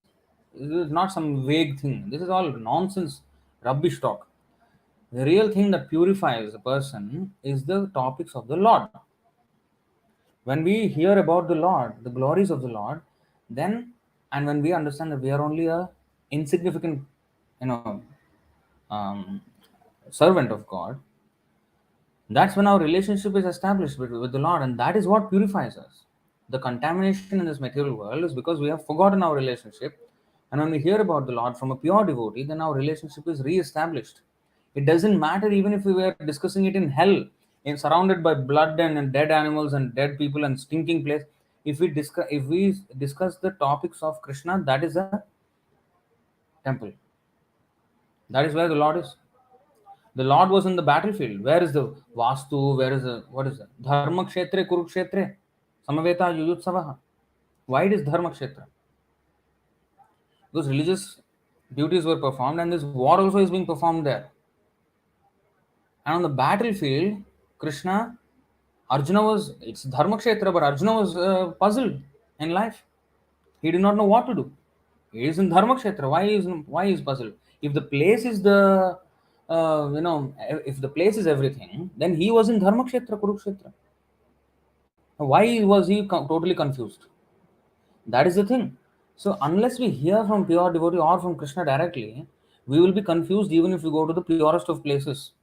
this is not some vague thing. This is all nonsense, rubbish talk. The real thing that purifies a person is the topics of the Lord. When we hear about the Lord, the glories of the Lord, then, and when we understand that we are only a insignificant, you know, um, servant of God, That's when our relationship is established with the Lord, and that is what purifies us. The contamination in this material world is because we have forgotten our relationship, and when we hear about the Lord from a pure devotee, then our relationship is re-established. It doesn't matter even if we were discussing it in hell, in surrounded by blood and dead animals and dead people and stinking place. If we discuss the topics of Krishna, that is a temple. That is where the Lord is. The Lord was in the battlefield. Where is the Vastu? Where is the, what is it? Dharma Kshetre, Kurukshetre, Samaveta Yuyutsavaha. Why it is Dharma Kshetra? Because religious duties were performed and this war also is being performed there. And on the battlefield, Krishna, Arjuna was, it's Dharma Kshetra, but Arjuna was puzzled in life. He did not know what to do. He is in Dharma Kshetra. Why is puzzled? If the place is the, if the place is everything, then he was in Dharma Kshetra, Kurukshetra. Why was he totally confused? That is the thing. So unless we hear from pure devotee or from Krishna directly, we will be confused even if we go to the purest of places.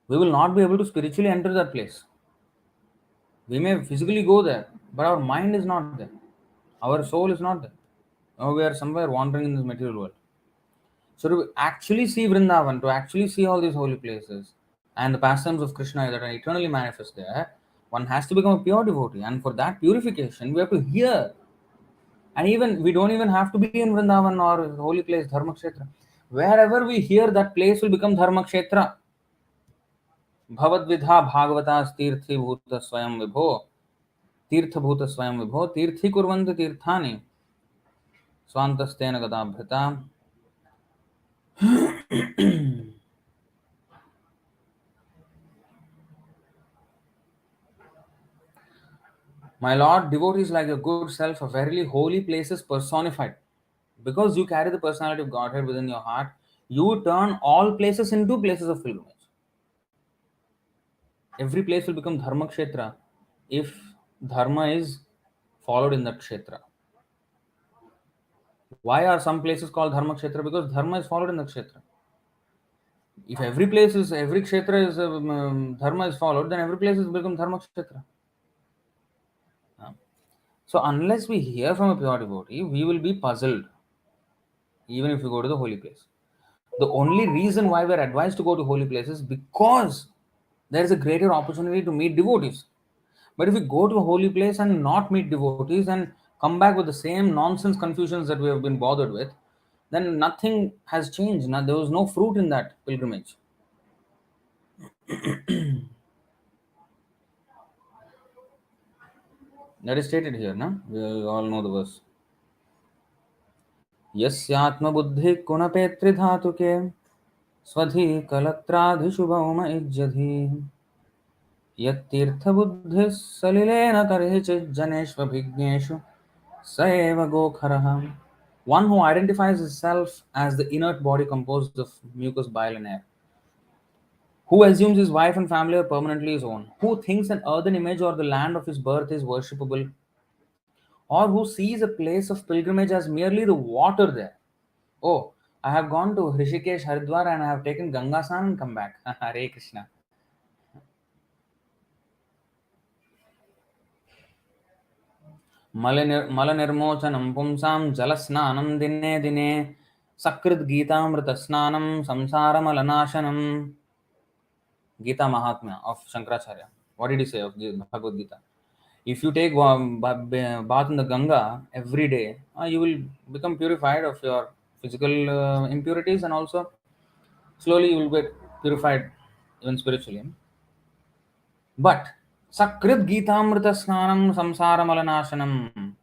We will not be able to spiritually enter that place. We may physically go there, but our mind is not there. Our soul is not there. Now we are somewhere wandering in this material world. So to actually see Vrindavan, to actually see all these holy places and the pastimes of Krishna that are eternally manifest there, one has to become a pure devotee. And for that purification, we have to hear. And even we don't even have to be in Vrindavan or holy place, Dharma Kshetra. Wherever we hear, that place will become Dharma Kshetra. Bhavadvidha Bhagavatas Tirthi Bhuta Swayam Vibho. Tirtha Bhuta Swayam Vibho. Tirthi Kurvanti Tirthani. Swantastena Gadabhrita. My Lord, devotees like your good self are verily holy places personified. Because you carry the personality of Godhead within your heart, you turn all places into places of pilgrimage. Every place will become Dharma Kshetra if Dharma is followed in that Kshetra. Why are some places called Dharma Kshetra? Because Dharma is followed in the Kshetra. If every Kshetra is, Dharma is followed, then every place will become Dharma Kshetra. So unless we hear from a pure devotee, we will be puzzled, even if we go to the holy place. The only reason why we are advised to go to holy places is because there is a greater opportunity to meet devotees. But if we go to a holy place and not meet devotees and come back with the same nonsense confusions that we have been bothered with, then nothing has changed. Now, there was no fruit in that pilgrimage. That is stated here, no? We all know the verse. यस्यात्म बुद्धि कुणपेत्रिधातुके स्वधि कलत्राधिशुभौम इज्जधि यत्तीर्थबुद्धिः सलिलेन तर्हि चिज्जनेष्वभिज्ञेषु स एव गोखरः. One who identifies himself as the inert body composed of mucus, bile, and air, who assumes his wife and family are permanently his own, who thinks an earthen image or the land of his birth is worshipable, or who sees a place of pilgrimage as merely the water there. Oh, I have gone to Rishikesh, Haridwar, and I have taken Ganga San and come back. Hare Krishna. मलनिर्मोचनं पुंसां जलस्नानं दिने दिने सकृद्गीतामृतस्नानं संसारमलनाशनम्. Gita Mahatmya of Shankaracharya. What did he say of Bhagavad Gita? If you take bath in the Ganga every day, you will become purified of your physical impurities, and also slowly you will get purified even spiritually. But Sakrit Gitamrita Snanam Samsara Malanashanam.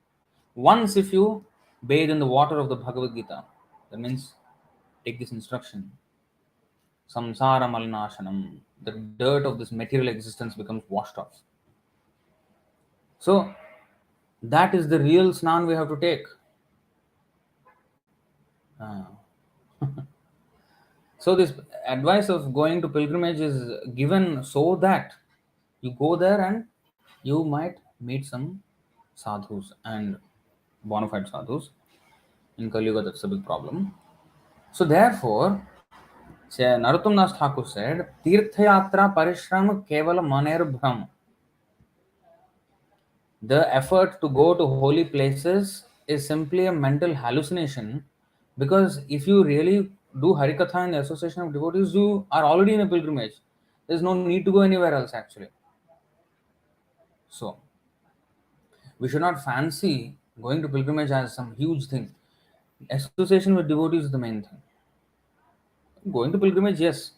Once if you bathe in the water of the Bhagavad Gita, that means take this instruction. Samsara Malanashanam. The dirt of this material existence becomes washed off. So that is the real snan we have to take. Ah. So this advice of going to pilgrimage is given so that you go there and you might meet some sadhus and bona fide sadhus. In Kali Yuga, that's a big problem. So therefore, Narottam Das Thakur said, Tirthayatra Parishram Kevala Maner Bhram. The effort to go to holy places is simply a mental hallucination, because if you really do Harikatha in the association of devotees, you are already in a pilgrimage. There's no need to go anywhere else actually. So, we should not fancy going to pilgrimage as some huge thing. Association with devotees is the main thing. Going to pilgrimage, yes,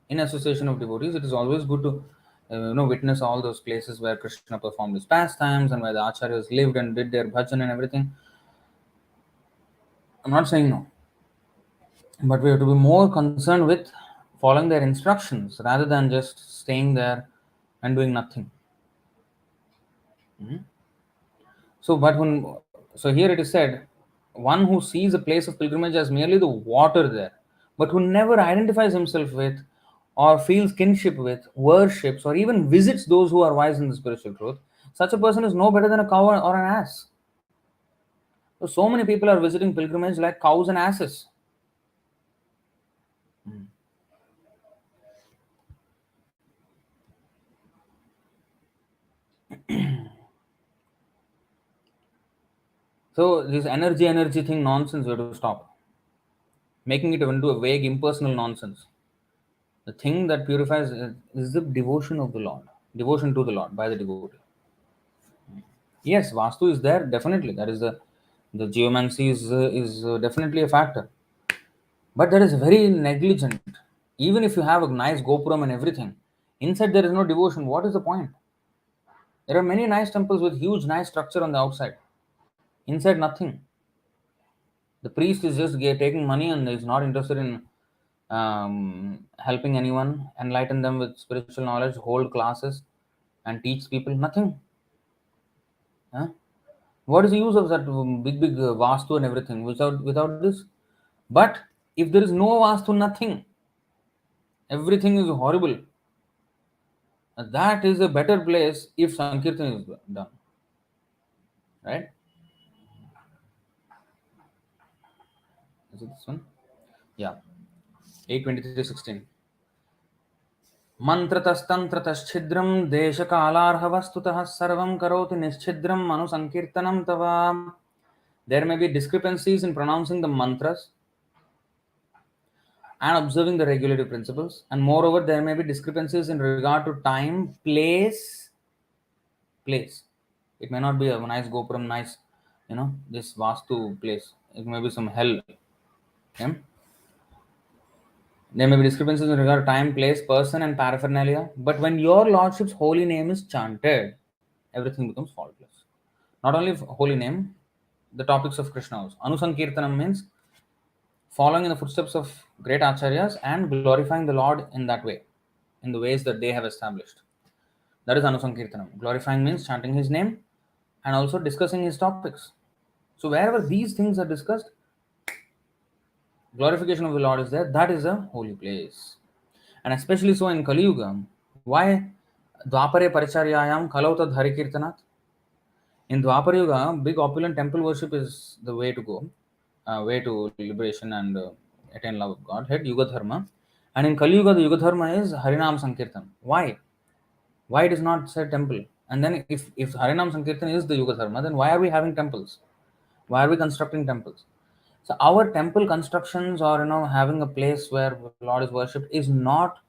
in association of devotees, it is always good to witness all those places where Krishna performed his pastimes and where the acharyas lived and did their bhajan and everything. I'm not saying no, but we have to be more concerned with following their instructions rather than just staying there and doing nothing. Mhm. So here it is said, one who sees a place of pilgrimage as merely the water there, but who never identifies himself with, or feels kinship with, worships, or even visits those who are wise in the spiritual truth, such a person is no better than a cow or an ass. So many people are visiting pilgrimage like cows and asses. So this energy thing nonsense we have to stop, making it into a vague impersonal nonsense. The thing that purifies is the devotion of the Lord, devotion to the Lord by the devotee. Yes, Vastu is there, definitely. That is the geomancy is definitely a factor, but that is very negligent. Even if you have a nice gopuram and everything, inside there is no devotion. What is the point? There are many nice temples with huge nice structure on the outside. Inside nothing. The priest is just taking money and is not interested in helping anyone, enlighten them with spiritual knowledge, hold classes, and teach people nothing. Huh? What is the use of that big vastu and everything without this? But if there is no vastu, nothing, everything is horrible. That is a better place if Sankirtan is done, right? Is it this one? Yeah. 8:23:16. मन्त्रतस्तन्त्रतश्छिद्रं देशकालार्हवस्तुतः सर्वं करोति निश्छिद्रं मनुसंकीर्तनं तव. There may be discrepancies in pronouncing the mantras and observing the regulative principles, and moreover, there may be discrepancies in regard to time, place. It may not be a nice gopuram, nice, this vastu place. It may be some hell. Okay? There may be discrepancies in regard to time, place, person, and paraphernalia. But when your lordship's holy name is chanted, everything becomes faultless. Not only holy name, the topics of Krishna also. Anusankirtanam means following in the footsteps of great acharyas and glorifying the Lord in that way, in the ways that they have established. That is Anusankirtanam. Glorifying means chanting his name and also discussing his topics. So wherever these things are discussed, glorification of the Lord is there, that is a holy place. And especially so in Kali Yuga. Why Dwapare Paricharyayam Kalautad Harikirtanat? In Dwapara Yuga, big opulent temple worship is the way to go, way to liberation and attain love of Godhead, Yuga Dharma. And in Kali Yuga, the Yuga Dharma is Harinam Sankirtan. Why? Why it is not said temple? And then if Harinam Sankirtan is the Yuga Dharma, then why are we having temples? Why are we constructing temples? So our temple constructions or having a place where Lord is worshipped is not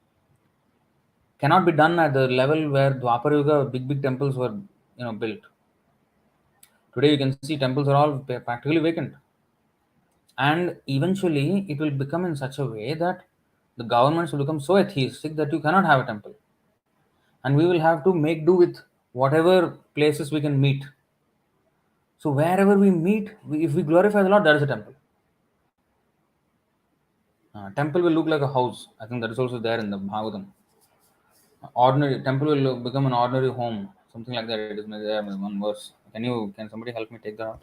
cannot be done at the level where Dwapara Yuga big temples were built. Today you can see temples are all practically vacant, and eventually it will become in such a way that the governments will become so atheistic that you cannot have a temple, and we will have to make do with whatever places we can meet. So wherever we meet, if we glorify the Lord, that is a temple. Temple will look like a house. I think that is also there in the Bhagavatam. Ordinary temple will become an ordinary home, something like that. It is there in one verse. Can somebody help me take that out?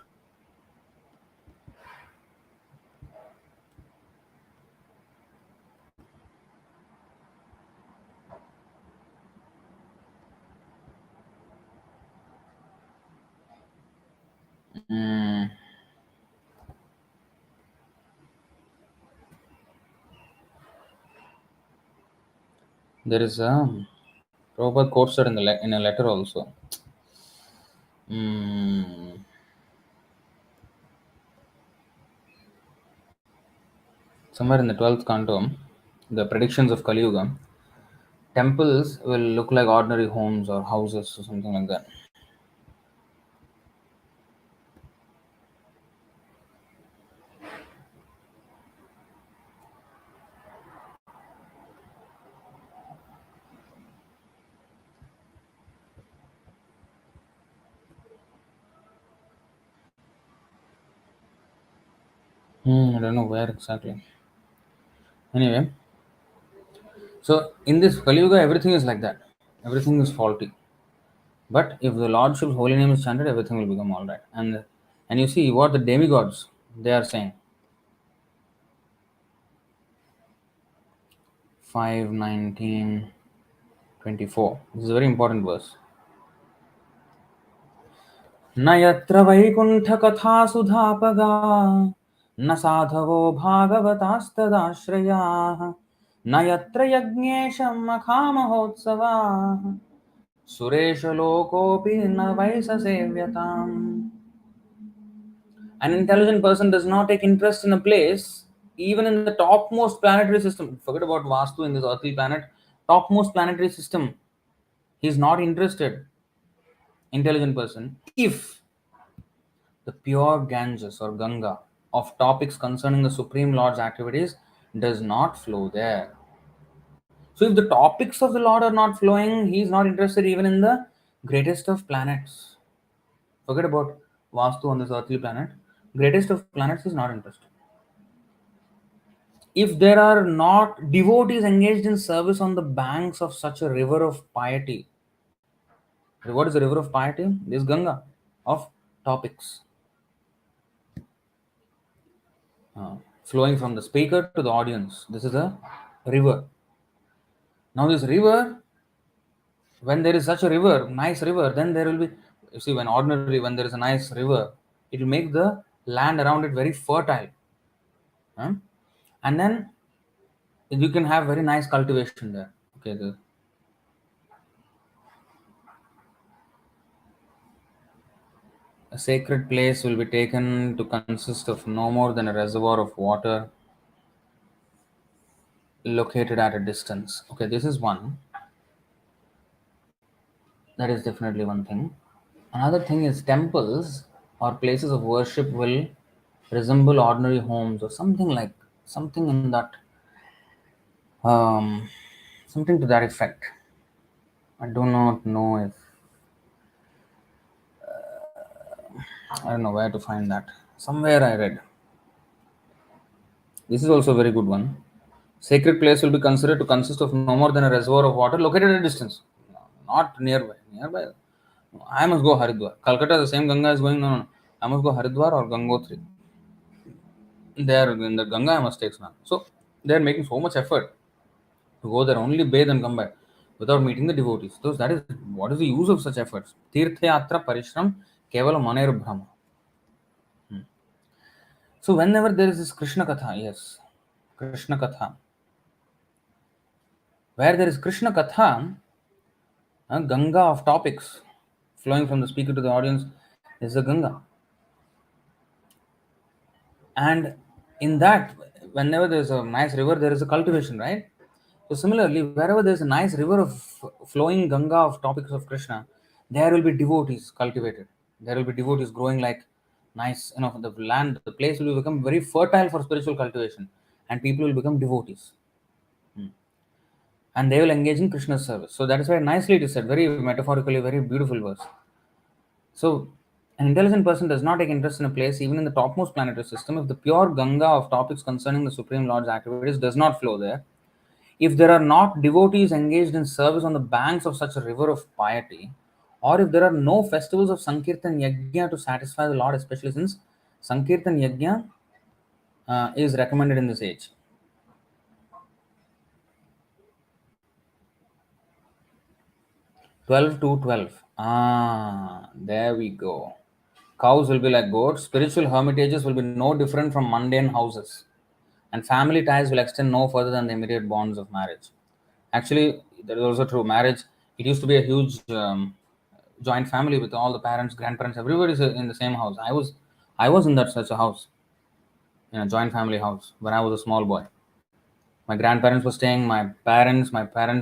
Mm, There is a Prabhupada quotes it in in a letter also. Mm, Somewhere in the 12th canto, the predictions of Kali Yuga, temples will look like ordinary homes or houses or something like that. I don't know where exactly. Anyway, so in this Kali Yuga, everything is like that. Everything is faulty. But if the Lordship's holy name is chanted, everything will become all right. And you see what the demigods they are saying. 5:19:24. This is a very important verse. न यत्र वैकुण्ठकथा सुधापगा न साधवो भागवतास्तदाश्रयाः न यत्र यज्ञेशं मखामहोत्सवाः सुरेशलोकोऽपि न वै स सेव्यताम्. An intelligent person does not take interest in a place, even in the topmost planetary system. Forget about Vastu in this earthly planet. Topmost planetary system. He is not interested, intelligent person, if the pure Ganges or Ganga of topics concerning the Supreme Lord's activities does not flow there. So, if the topics of the Lord are not flowing, he is not interested even in the greatest of planets. Forget about Vastu on this earthly planet. Greatest of planets is not interested. If there are not devotees engaged in service on the banks of such a river of piety, what is the river of piety? This Ganga of topics, flowing from the speaker to the audience. This is a river. Now, this river, when there is such a river, nice river, then there will be, you see, when there is a nice river, it will make the land around it very fertile. huh? And then you can have very nice cultivation there. Okay, a sacred place will be taken to consist of no more than a reservoir of water located at a distance. Okay, this is one. That is definitely one thing. Another thing is temples or places of worship will resemble ordinary homes or something in that, um, something to that effect. I do not know if I don't know where to find that. Somewhere I read. This is also a very good one. Sacred place will be considered to consist of no more than a reservoir of water located at a distance, not nearby. Nearby, I must go Haridwar. Calcutta, the same Ganga is going. No, no. I must go Haridwar or Gangotri. There in the Ganga, I must take snan. So they are making so much effort to go there, only bathe and come back without meeting the devotees. So that is what is the use of such efforts? Tirthayatra parishram kevala maner brahma. So whenever there is this Krishna Katha, yes, Krishna Katha, where there is Krishna Katha, a Ganga of topics flowing from the speaker to the audience is a Ganga. And in that, whenever there's a nice river, there is a cultivation, right? So similarly, wherever there's a nice river of flowing Ganga of topics of Krishna, there will be devotees cultivated. There will be devotees growing like nice, the land, the place will become very fertile for spiritual cultivation, and people will become devotees. And they will engage in Krishna's service. So that is why nicely it is said, very metaphorically, very beautiful verse. So an intelligent person does not take interest in a place, even in the topmost planetary system, if the pure Ganga of topics concerning the Supreme Lord's activities does not flow there. If there are not devotees engaged in service on the banks of such a river of piety, or if there are no festivals of Sankirtan Yajna to satisfy the Lord, especially since Sankirtan Yajna is recommended in this age. 12 to 12. There we go. Cows will be like goats. Spiritual hermitages will be no different from mundane houses. And family ties will extend no further than the immediate bonds of marriage. Actually, that is also true. Marriage, it used to be a huge joint family with all the parents, grandparents, everybody is in the same house. I was in that such a house, in a joint family house when I was a small boy. My grandparents were staying, my parents'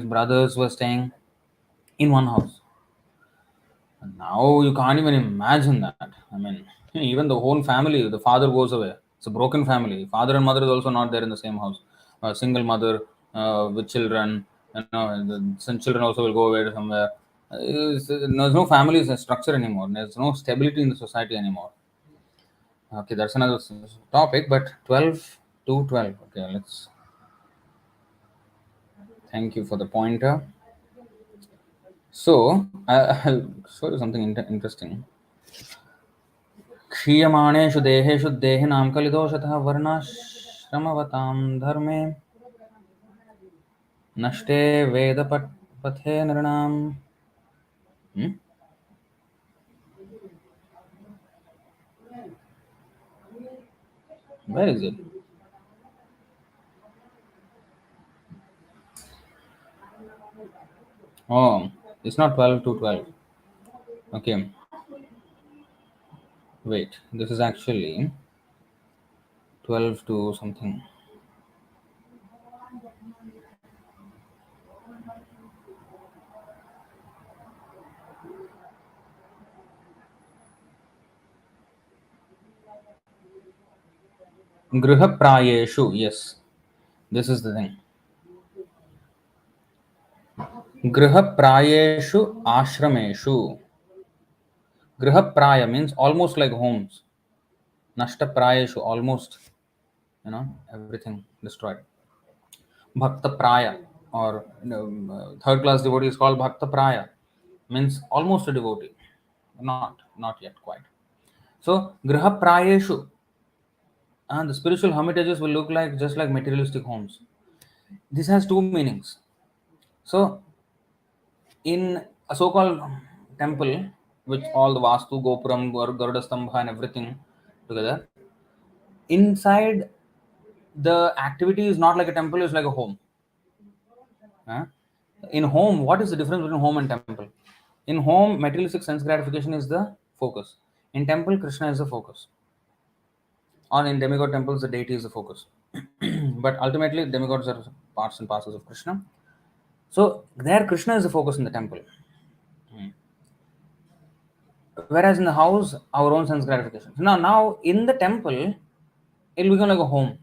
brothers were staying in one house. And now you can't even imagine that. I mean, even the whole family, the father goes away. It's a broken family. Father and mother is also not there in the same house. A single mother with children, some children also will go away to somewhere. There's no family structure anymore. There's no stability in the society anymore. Okay, that's another topic. But 12 to 12. Okay, let's. Thank you for the pointer. So I'll show you something interesting. क्षीयमाणेषु देहेषु देहिनां कलिदोषतः वर्णाश्रमवतां धर्मे नष्टे वेदपथे नृणाम्. Hmm? Where is it? Oh, it's not 12 to 12. Okay, wait. This is actually 12 to something. Grihaprayeshu. Yes, this is the thing. Grihaprayeshu ashrameshu. Grihapraya means almost like homes. Nashtaprayeshu, almost, everything destroyed. Bhakta Praya, or third class devotee is called Bhakta Praya, means almost a devotee, not yet quite. So Griha Prayeshu, and the spiritual hermitages will look like just like materialistic homes. This has two meanings. So in a so-called temple, which all the Vastu, Gopuram, Garuda Stambha, and everything together, inside the activity is not like a temple; it's like a home. Huh? In home, what is the difference between home and temple? In home, materialistic sense gratification is the focus. In temple, Krishna is the focus. Or in demigod temples, the deity is the focus. But ultimately, demigods are parts and parcels of Krishna. So there, Krishna is the focus in the temple. Whereas in the house, our own sense gratification. Now in the temple, it will become like a home,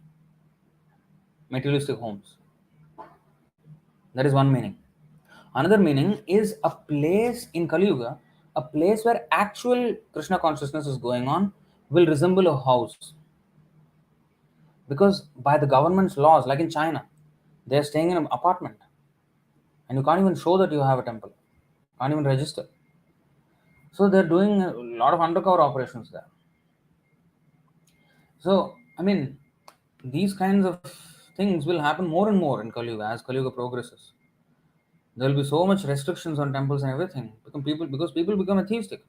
materialistic homes. That is one meaning. Another meaning is a place in Kali Yuga, a place where actual Krishna consciousness is going on, will resemble a house. Because by the government's laws, like in China, they're staying in an apartment and you can't even show that you have a temple, can't even register. So they're doing a lot of undercover operations there. So, I mean, these kinds of things will happen more and more in Kali Yuga as Kali Yuga progresses. There will be so much restrictions on temples and everything because people become atheistic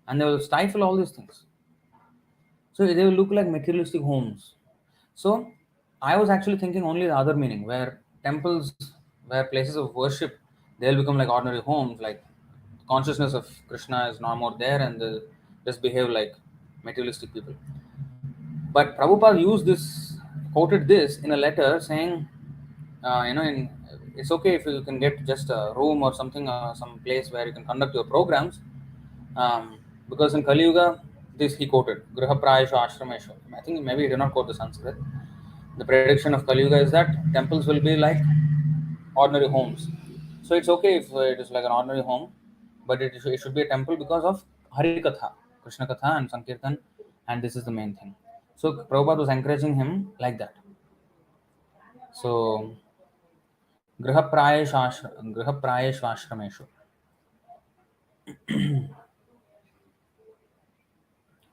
and they will stifle all these things. So they will look like materialistic homes. So I was actually thinking only the other meaning, where temples, where places of worship, they'll become like ordinary homes, like consciousness of Krishna is no more there and they just behave like materialistic people. But Prabhupada used this, quoted this in a letter saying, it's okay if you can get just a room or something, some place where you can conduct your programs, because in Kali Yuga, this he quoted, Griha Prayashu Ashrameshu. I think maybe he did not quote the Sanskrit. The prediction of Kali Yuga is that temples will be like ordinary homes. So it's okay if it is like an ordinary home, but it should be a temple because of Hari Katha, Krishna Katha and Sankirtan, and this is the main thing. So Prabhupada was encouraging him like that. So Griha Ashrameshu.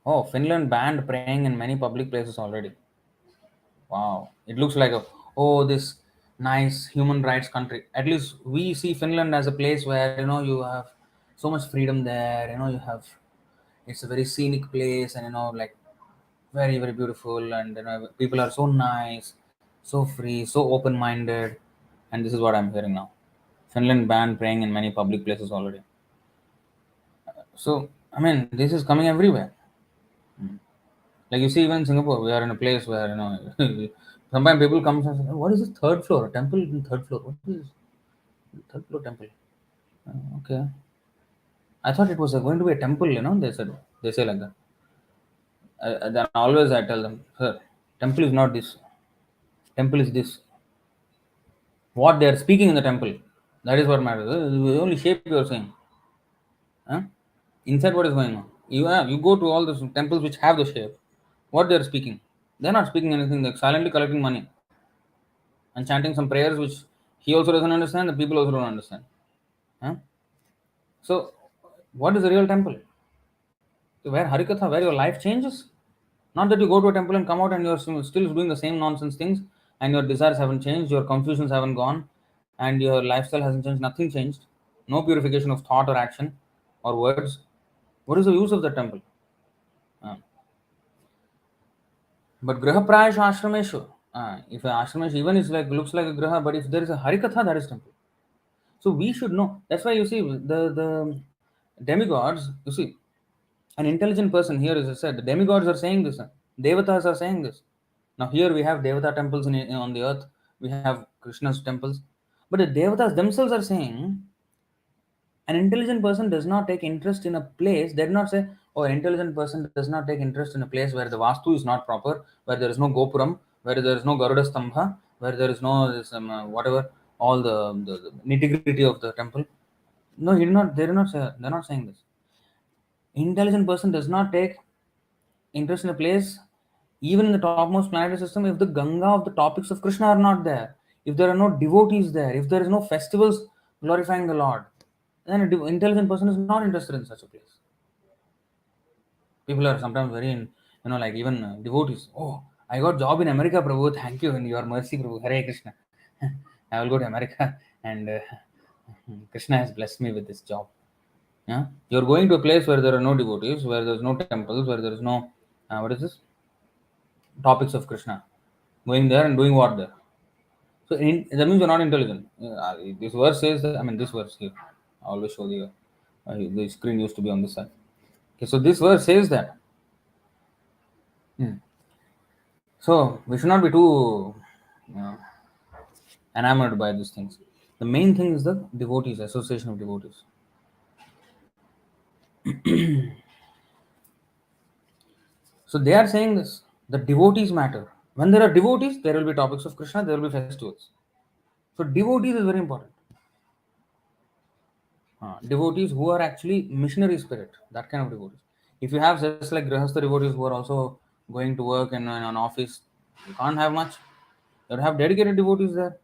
Oh, Finland banned praying in many public places already. Wow, it looks like this nice human rights country. At least we see Finland as a place where you have so much freedom there. You have, it's a very scenic place, and like very very beautiful, and people are so nice, so free, so open minded. And this is what I'm hearing now. Finland banned praying in many public places already. So, I mean, this is coming everywhere. Like you see, even in Singapore, we are in a place where, sometimes people come and say, "What is this third floor? A temple in third floor? What is this third floor temple?" Okay. I thought it was going to be a temple, they say like that. Then always I tell them, "Sir, temple is not this. Temple is this. What they are speaking in the temple. That is what matters. The only shape you are saying. Huh? Inside what is going on? You go to all the temples which have the shape. What they are speaking. They're not speaking anything. They're silently collecting money and chanting some prayers which he also doesn't understand, the people also don't understand. Huh? So, what is the real temple? Where Harikatha, where your life changes? Not that you go to a temple and come out and you're still doing the same nonsense things and your desires haven't changed, your confusions haven't gone, and your lifestyle hasn't changed, nothing changed. No purification of thought or action or words. What is the use of the temple? Uh, but Graha Prayash Ashrameshu. If a ashramesh even is like looks like a Graha, but if there is a Harikatha, that is temple. So we should know. That's why you see the demigods. You see, an intelligent person here, as I said, the demigods are saying this. Devatas are saying this. Now here we have Devata temples on the earth. We have Krishna's temples, but the Devatas themselves are saying an intelligent person does not take interest in a place. They did not say, "Oh, an intelligent person does not take interest in a place where the vastu is not proper, where there is no gopuram, where there is no Garuda stambha, where there is no this, whatever all the nitty gritty of the temple." No, he did not. They did not say. They're not saying this. Intelligent person does not take interest in a place, even in the topmost planetary system, if the Ganga of the topics of Krishna are not there, if there are no devotees there, if there is no festivals glorifying the Lord, then an intelligent person is not interested in such a place. People are sometimes very, like even devotees. Oh, I got job in America, Prabhu. Thank you in your mercy, Prabhu. Hare Krishna. I will go to America and Krishna has blessed me with this job. Yeah, you're going to a place where there are no devotees, where there's no temples, where there is no what is this topics of Krishna. Going there and doing what there? So that means you're not intelligent. This verse says that. I mean, this verse here. I always show the screen used to be on this side. Okay, so this verse says that. Hmm. So we should not be too uh, enamored by these things. The main thing is the devotees, association of devotees. So they are saying this. The devotees matter. When there are devotees, there will be topics of Krishna. There will be festivals. So devotees is very important. Devotees who are actually missionary spirit, that kind of devotees. If you have just like grahastha devotees who are also going to work in an office, you can't have much. You have dedicated devotees there.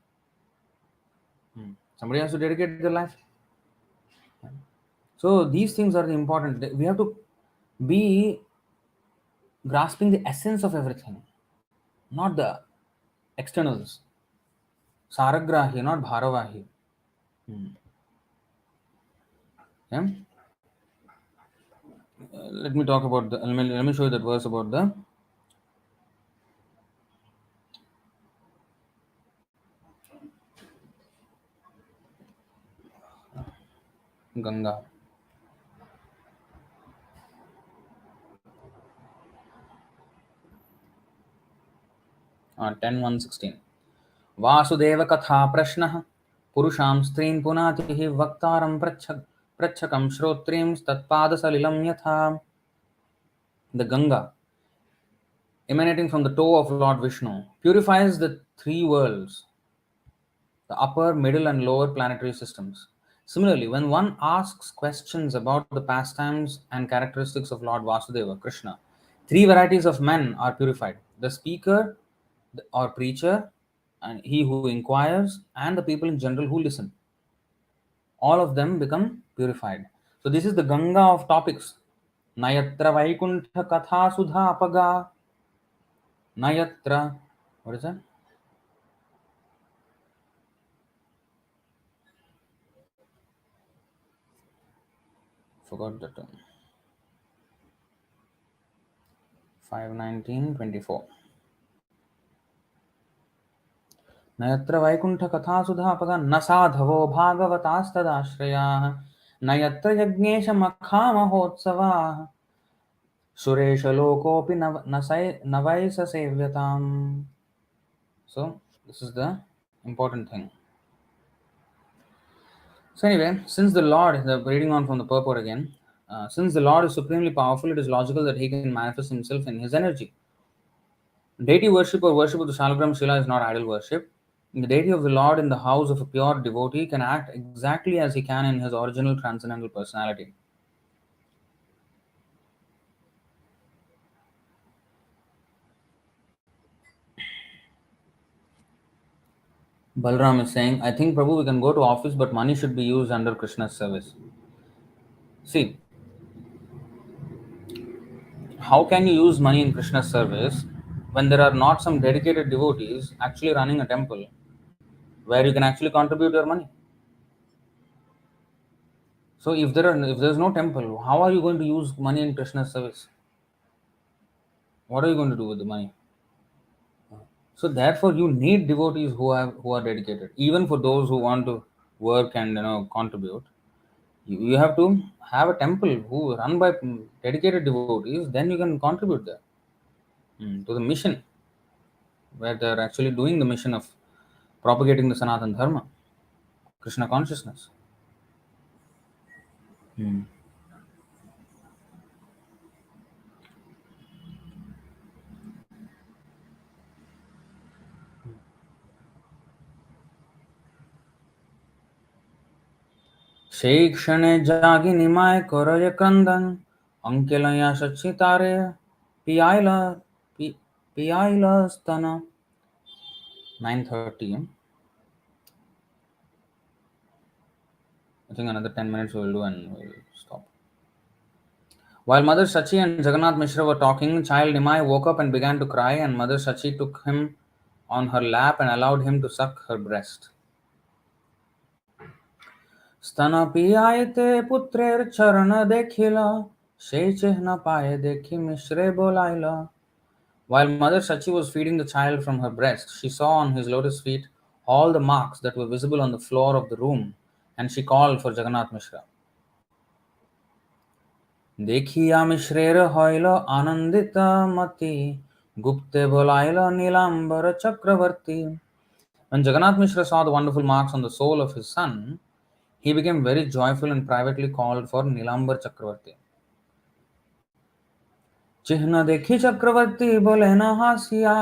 Somebody has to dedicate their life. So these things are the important. We have to be grasping the essence of everything, not the externals. Saragrahi, not bharavahi. Yeah? Let me talk about the. Let me show you that verse about the Ganga. 10:116. Vasudev कथा प्रश्नः पुरुषां स्त्रीन् पुनातिः वक्तारं प्रच्छकं श्रोत्रीं तत्पादसलिलं यथा. The Ganga, emanating from the toe of Lord Vishnu, purifies the three worlds, the upper, middle, and lower planetary systems. Similarly, when one asks questions about the pastimes and characteristics of Lord Vasudeva, Krishna, three varieties of men are purified: the speaker or preacher, and he who inquires, and the people in general who listen. All of them become purified. So, this is the Ganga of topics. Nayatra Vaikuntha Katha Sudha Apaga. Nayatra, what is that? Forgot that term. 519:24. न यत्र वैकुण्ठकथासुधापगा न साधवो भागवतास्तदाश्रयाः न यत्र यज्ञेशमखामहोत्सवाः सुरेशलोकोऽपि न वै स सेव्यताम्. So this is the important thing. So anyway, since the Lord, the reading on from the purport again, since the Lord is supremely powerful, it is logical that He can manifest Himself in His energy. Deity worship or worship of the Shalagram Shila is not idol worship. The deity of the Lord in the house of a pure devotee can act exactly as he can in his original transcendental personality. Balram is saying, I think Prabhu, we can go to office, but money should be used under Krishna's service. See, how can you use money in Krishna's service when there are not some dedicated devotees actually running a temple where you can actually contribute your money? So if there's no temple, how are you going to use money in Krishna's service? What are you going to do with the money? So therefore, you need devotees who are dedicated. Even for those who want to work and contribute, you have to have a temple who run by dedicated devotees. Then you can contribute there to the mission where they are actually doing the mission of propagating the Sanatana Dharma, Krishna consciousness. Hmm. সেই ক্ষণে জাগি নিমায় করয় ক্রন্দন অঙ্কে লইয়া সচ্ছি তারে পিয়াইলা পিয়াইলা স্তন. 9:30. I think another 10 minutes we will do and we'll stop. While Mother Sachi and Jagannath Mishra were talking, child Nimai woke up and began to cry, and Mother Sachi took him on her lap and allowed him to suck her breast. स्तन पियायते पुत्रेर चरण देखिला से चिह्न पाए देखी मिश्रे बोलाइला. While Mother Sachi was feeding the child from her breast, she saw on his lotus feet all the marks that were visible on the floor of the room, and she called for Jagannath Mishra. देखिया मिश्रेर हईल आनंदित मति गुप्ते बोलाइल नीलांबर चक्रवर्ती. When Jagannath Mishra saw the wonderful marks on the soul of his son, he became very joyful and privately called for Nilambar Chakravarti. चिह्न देखी चक्रवर्ती बोले न हासिया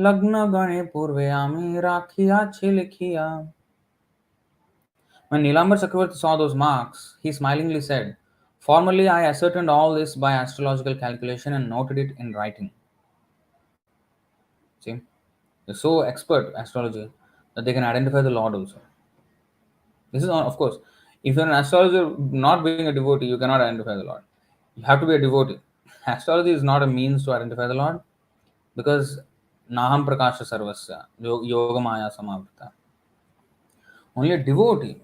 लग्न गणे पूर्वे आमी राखिया छिलिखिया. When Nilambar Chakravarti saw those marks, he smilingly said, formerly I ascertained all this by astrological calculation and noted it in writing. See, they're so expert astrology that they can identify the Lord also. This is, of course, if you're an astrologer not being a devotee, you cannot identify the Lord. You have to be a devotee. Astrology is not a means to identify the Lord because Naham Prakasha Sarvasya, Yoga Maya Samavrita. Only a devotee,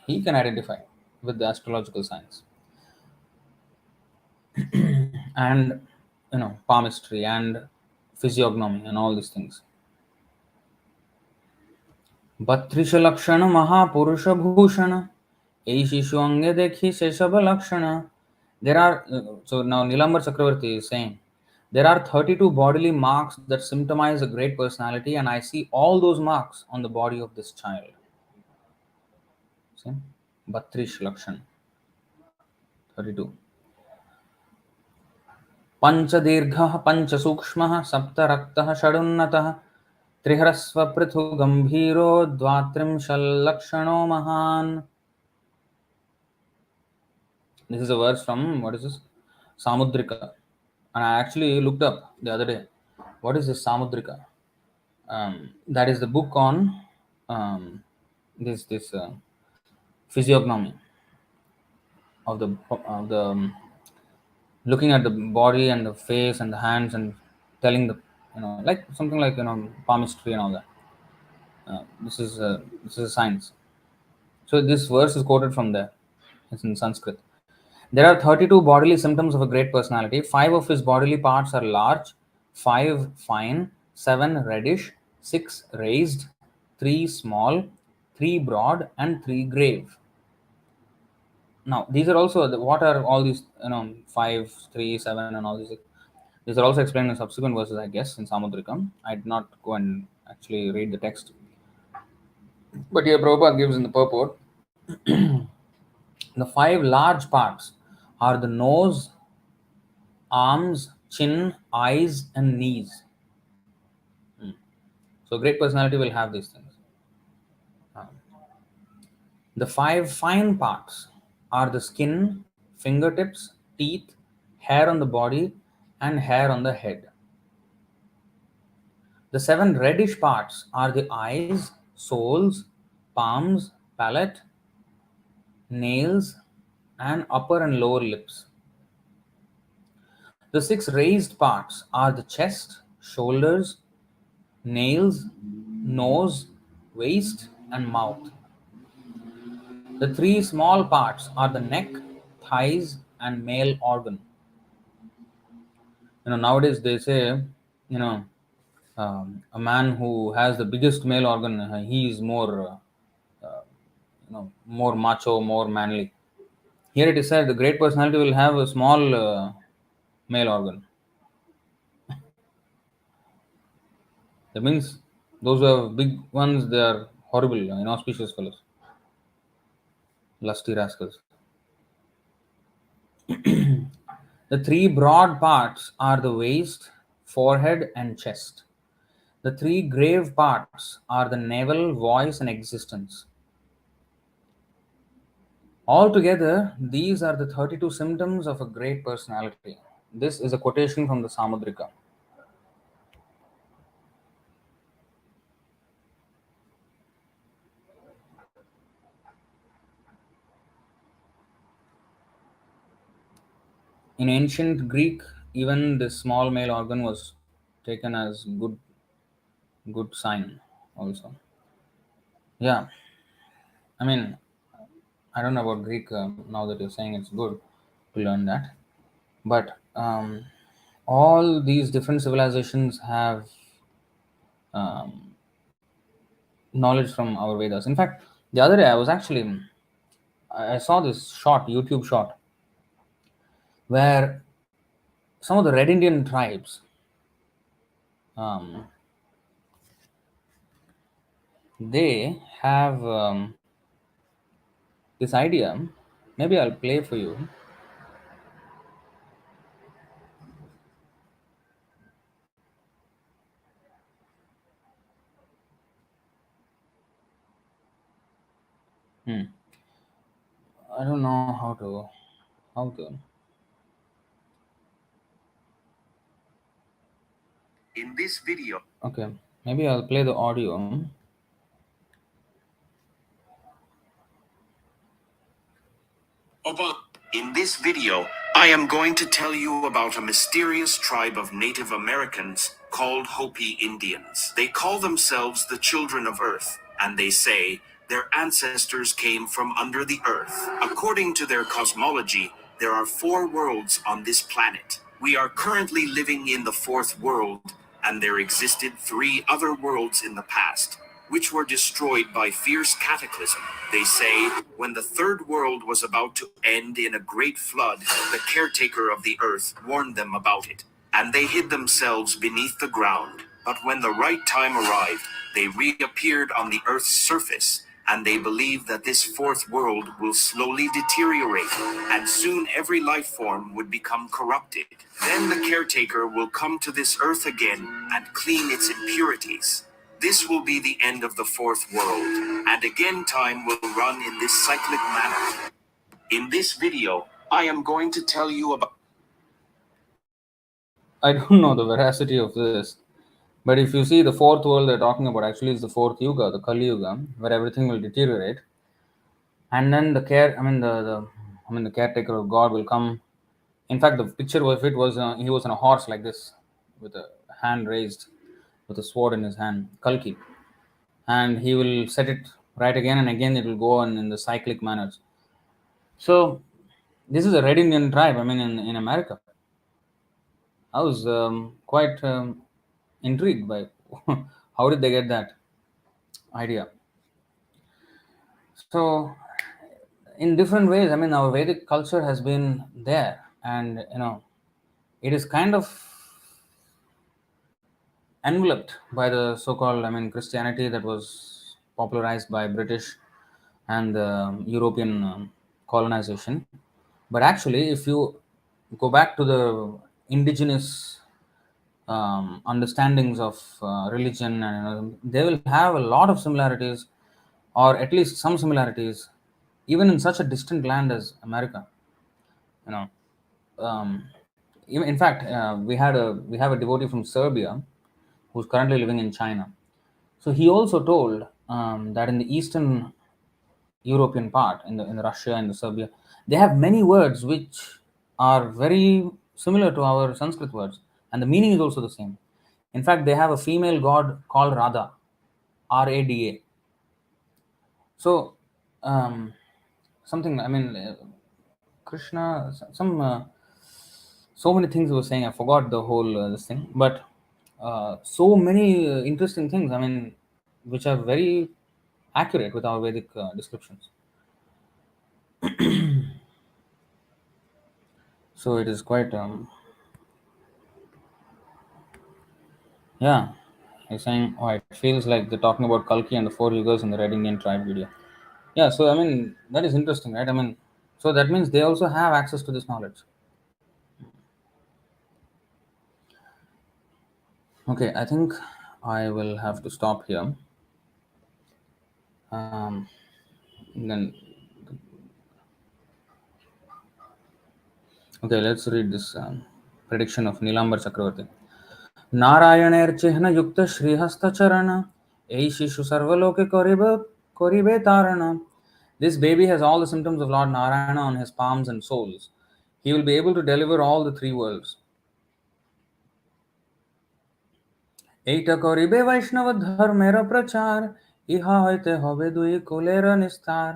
he can identify with the astrological science. And palmistry and physiognomy and all these things. बत्रिश लक्षण महापुरुष Bhushan ei shishu ange dekhi sesab lakshana. There are so now Nilambar Chakravarti is saying there are 32 bodily marks that symptomize a great personality, and I see all those marks on the body of this child. See, Batrish Lakshan 32. पंचदीर्घः पंचसूक्ष्मः सप्तरक्तः षडुन्नतः त्रिहरस्व Prithu गंभीरो द्वात्रिंशल्लक्षणो महान्. This is a verse from what is this? Samudrika. And I actually looked up the other day. What is this Samudrika? That is the book on this physiognomy of the looking at the body and the face and the hands and telling the like something like palmistry and all that. This is a science. So this verse is quoted from there. It's in Sanskrit. There are 32 bodily symptoms of a great personality. 5 of his bodily parts are large, 5 fine, 7 reddish, 6 raised, three small, three broad, and three grave. Now, these are also what are all these, 5, 3, 7, and all these. These are also explained in subsequent verses, I guess, in Samudrikam. I did not go and actually read the text. But here Prabhupada gives in the purport the five large parts are the nose, arms, chin, eyes, and knees. So, great personality will have these things. Um, the five fine parts are the skin, fingertips, teeth, hair on the body, and hair on the head. The seven reddish parts are the eyes, soles, palms, palate, nails, and upper and lower lips. The six raised parts are the chest, shoulders, nails, nose, waist, and mouth. The three small parts are the neck, thighs, and male organ. Nowadays they say, you know, a man who has the biggest male organ, he is more, more macho, more manly. Here it is said the great personality will have a small male organ. That means those who have big ones, they are horrible, inauspicious fellows, lusty rascals. The three broad parts are the waist, forehead, and chest. The three grave parts are the navel, voice, and existence. Altogether, these are the 32 symptoms of a great personality. This is a quotation from the Samudrika. In ancient Greek, even this small male organ was taken as good sign also. Yeah, I mean, I don't know about Greek now that you're saying it's good to learn that. But all these different civilizations have um, knowledge from our Vedas. In fact, the other day I saw this short, YouTube short, where some of the Red Indian tribes, um, they have this idea. Maybe I'll play for you. Hmm. I don't know how to. In this video. Okay, maybe I'll play the audio. In this video, I am going to tell you about a mysterious tribe of Native Americans called Hopi Indians. They call themselves the Children of Earth, and they say their ancestors came from under the earth. According to their cosmology, there are four worlds on this planet. We are currently living in the fourth world, and there existed three other worlds in the past, which were destroyed by fierce cataclysm. They say, when the third world was about to end in a great flood, the caretaker of the earth warned them about it, and they hid themselves beneath the ground. But when the right time arrived, they reappeared on the earth's surface, and they believe that this fourth world will slowly deteriorate, and soon every life form would become corrupted. Then the caretaker will come to this earth again and clean its impurities. This will be the end of the fourth world, and again time will run in this cyclic manner. In this video, I am going to tell you about. I don't know the veracity of this, but if you see the fourth world they're talking about, actually is the fourth yuga, the Kali Yuga, where everything will deteriorate, and then the caretaker of God will come. In fact, the picture of it was he was on a horse like this, with a hand raised, with a sword in his hand, Kalki, and he will set it right again and again. It will go on in the cyclic manners. So this is a Red Indian tribe. I mean, in America, I was quite intrigued by how did they get that. idea. So, in different ways, I mean, our Vedic culture has been there, and it is kind of enveloped by the so-called, I mean, Christianity that was popularized by British and European colonization. But actually, if you go back to the indigenous understandings of religion, and they will have a lot of similarities, or at least some similarities, even in such a distant land as America. You know, um, even in fact, we have a devotee from Serbia who's currently living in China. So he also told that in the Eastern European part, in the Russia and the Serbia, they have many words which are very similar to our Sanskrit words, and the meaning is also the same. In fact, they have a female god called Radha, Rada. So, um, something. I mean, Krishna. So many things he was saying. I forgot the whole this thing, but so many interesting things. I mean, which are very accurate with our Vedic descriptions. So it is quite yeah. He's saying, oh, it feels like they're talking about Kalki and the four yugas in the Red Indian tribe video. Yeah, so I mean that is interesting, right? I mean, so that means they also have access to this knowledge. Okay, I think I will have to stop here. Um, then okay, let's read this prediction of Nilambar Chakravarti. नारायणेर्चिह्न युक्त श्रीहस्तचरण ei shishu sarvaloke koribe tarana. This baby has all the symptoms of Lord Narayana on his palms and soles. He will be able to deliver all the three worlds. এইটা করিবে বৈষ্ণব ধর্মের প্রচার ইহা হইতে হবে দুই কুলের নিস্তার.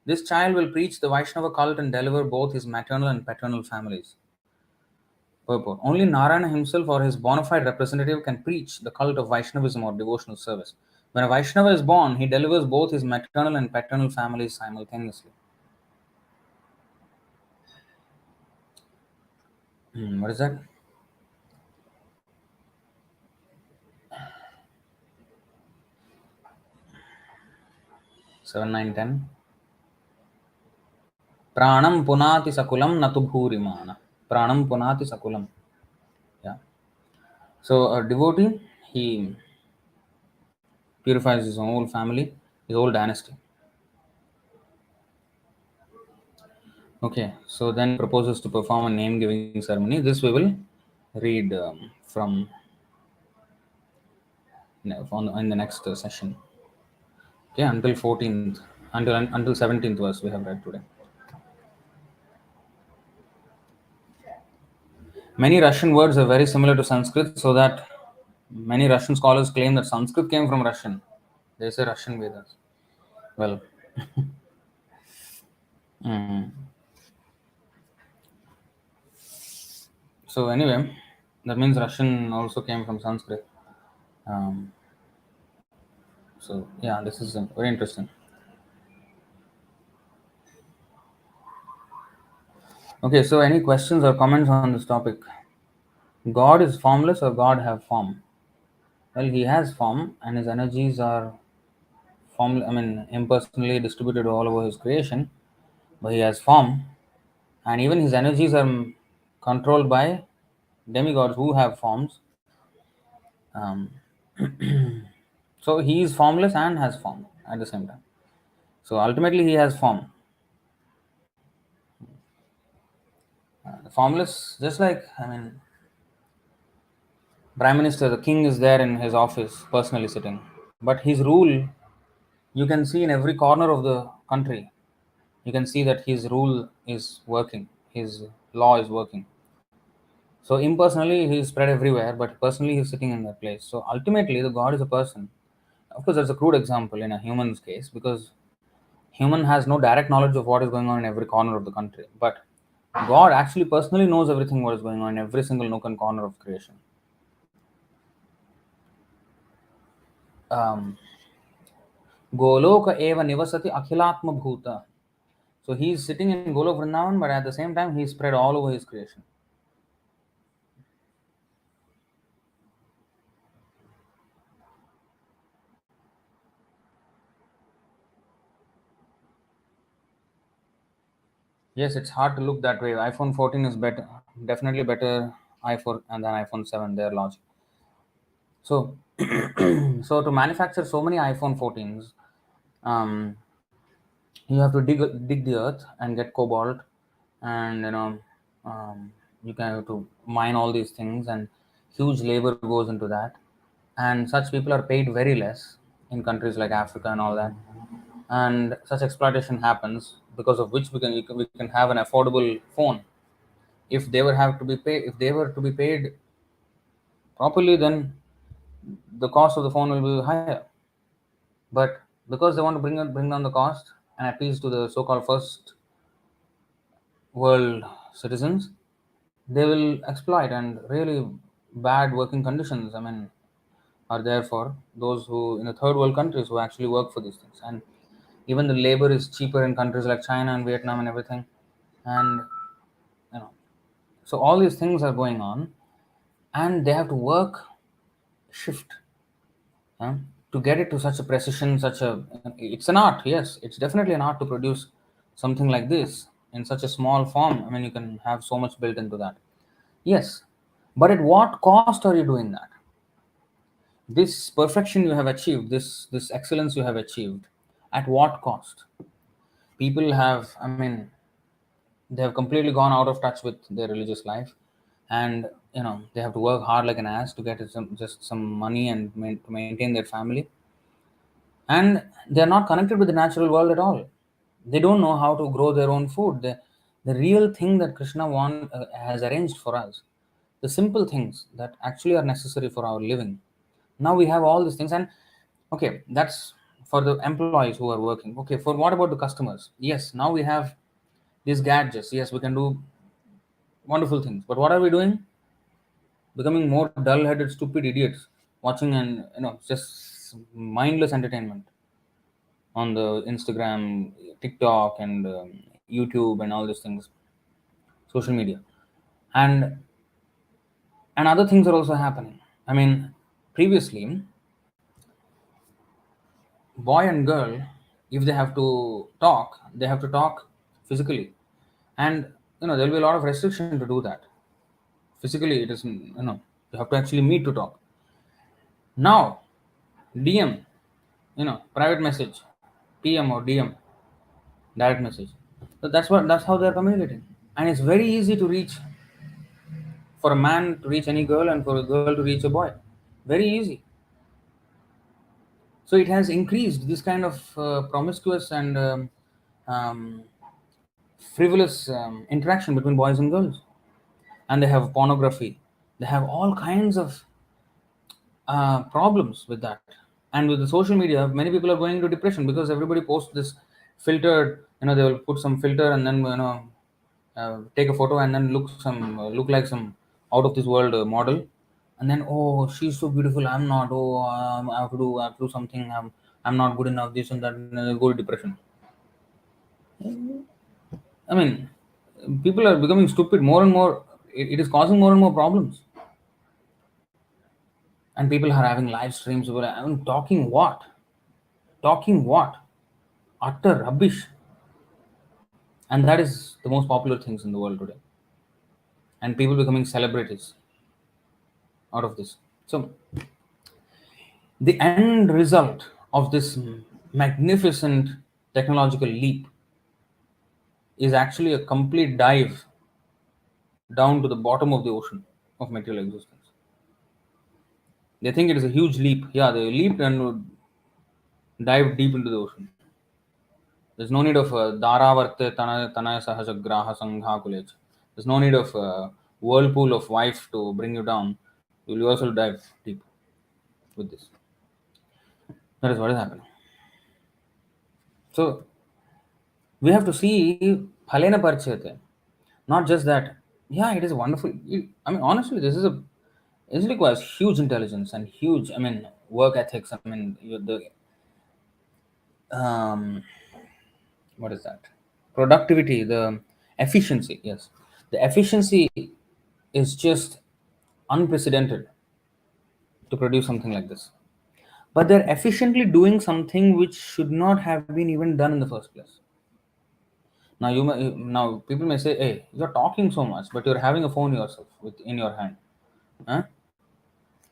This child will preach the Vaishnava cult and deliver both his maternal and paternal families. Purport. Only Narayana himself or his bona fide representative can preach the cult of Vaishnavism or devotional service. When a Vaishnava is born, he delivers both his maternal and paternal families simultaneously. What is that? 7, 9, 10. Pranam punati sakulam natu bhurimana. Pranam punati sakulam. Yeah. So a devotee, he purifies his whole family, his whole dynasty. Okay, so then proposes to perform a name giving ceremony. This we will read from in the next session. Okay, until 14th, until 17th verse we have read today. Many Russian words are very similar to Sanskrit, so that many Russian scholars claim that Sanskrit came from Russian. They say Russian Vedas. Well, mm. So anyway, that means Russian also came from Sanskrit. Um, so yeah, this is very interesting. Okay, so any questions or comments on this topic? God is formless or God have form? Well, he has form, and his energies are form. I mean, impersonally distributed all over his creation, but he has form, and even his energies are controlled by demigods who have forms. Um, so he is formless and has form at the same time. So ultimately, he has form. Formless, just like I mean, Prime Minister, the king is there in his office, personally sitting, but his rule you can see in every corner of the country. You can see that his rule is working, his law is working. So impersonally, he is spread everywhere, but personally, he is sitting in that place. So ultimately, the God is a person. Of course, that's a crude example in a human's case because human has no direct knowledge of what is going on in every corner of the country. But God actually personally knows everything what is going on in every single nook and corner of creation. Um, Goloka eva nivasati akhilatma bhuta. So he's sitting in Golok Vrindavan, but at the same time, he's spread all over his creation. Yes, it's hard to look that way. iPhone 14 is better, definitely better iPhone and than iPhone 7. Their logic. So, so to manufacture so many iPhone 14s, um, you have to dig the earth and get cobalt, and you can have to mine all these things, and huge labor goes into that, and such people are paid very less in countries like Africa and all that, and such exploitation happens, because of which we can have an affordable phone. If they were have to be paid if they were to be paid properly, then the cost of the phone will be higher. But because they want to bring down the cost and appease to the so-called first world citizens, they will exploit, and really bad working conditions, I mean, are there for those who in the third world countries who actually work for these things. And even the labor is cheaper in countries like China and Vietnam and everything. And you know, so all these things are going on, and they have to work shift, huh, to get it to such a precision, such a, it's an art. Yes, it's definitely an art to produce something like this in such a small form. I mean, you can have so much built into that. Yes, but at what cost are you doing that? This perfection you have achieved, this excellence you have achieved, at what cost? People have, I mean, they have completely gone out of touch with their religious life, and they have to work hard like an ass to get just some money and to maintain their family, and they are not connected with the natural world at all. They don't know how to grow their own food. The real thing that Krishna has arranged for us, the simple things that actually are necessary for our living. Now we have all these things, and okay, that's for the employees who are working. Okay, for what about the customers? Yes, now we have these gadgets. Yes, we can do wonderful things, but what are we doing? Becoming more dull-headed, stupid idiots, watching and just mindless entertainment on the Instagram, TikTok, and YouTube, and all these things, social media, and other things are also happening. I mean, previously, boy and girl, if they have to talk, they have to talk physically, and there'll be a lot of restriction to do that. Physically, it is, you have to actually meet to talk. Now, DM, private message, PM or DM, direct message. So that's how they're communicating, and it's very easy to reach, for a man to reach any girl and for a girl to reach a boy, very easy. So it has increased this kind of promiscuous and um, frivolous interaction between boys and girls, and they have pornography, they have all kinds of problems with that. And with the social media, many people are going into depression because everybody posts this filtered, they will put some filter and then take a photo and then look like some out of this world model, and then, oh, she's so beautiful, I'm not, oh, I have to do something, I'm not good enough, this and that, and then they go to depression. I mean, people are becoming stupid more and more. It is causing more and more problems, and people are having live streams where, I mean, talking what, utter rubbish. And that is the most popular things in the world today, and people becoming celebrities out of this. So the end result of this magnificent technological leap is actually a complete dive down to the bottom of the ocean of material existence. They think it is a huge leap. Yeah, they leaped and would dive deep into the ocean. There's no need of Dharavarte Tanaya Sahaja Graha Sangha Kulech. There's no need of whirlpool of wife to bring you down. You will also dive deep with this. That is what is happening. So we have to see Phalena Parichyate. Not just that. Yeah, it is wonderful. I mean, honestly, this requires huge intelligence and huge, I mean, work ethics. I mean, um, what is that? Productivity, the efficiency. Yes, the efficiency is just unprecedented to produce something like this. But they're efficiently doing something which should not have been even done in the first place. Now people may say, "Hey, you're talking so much, but you're having a phone yourself with in your hand." Huh?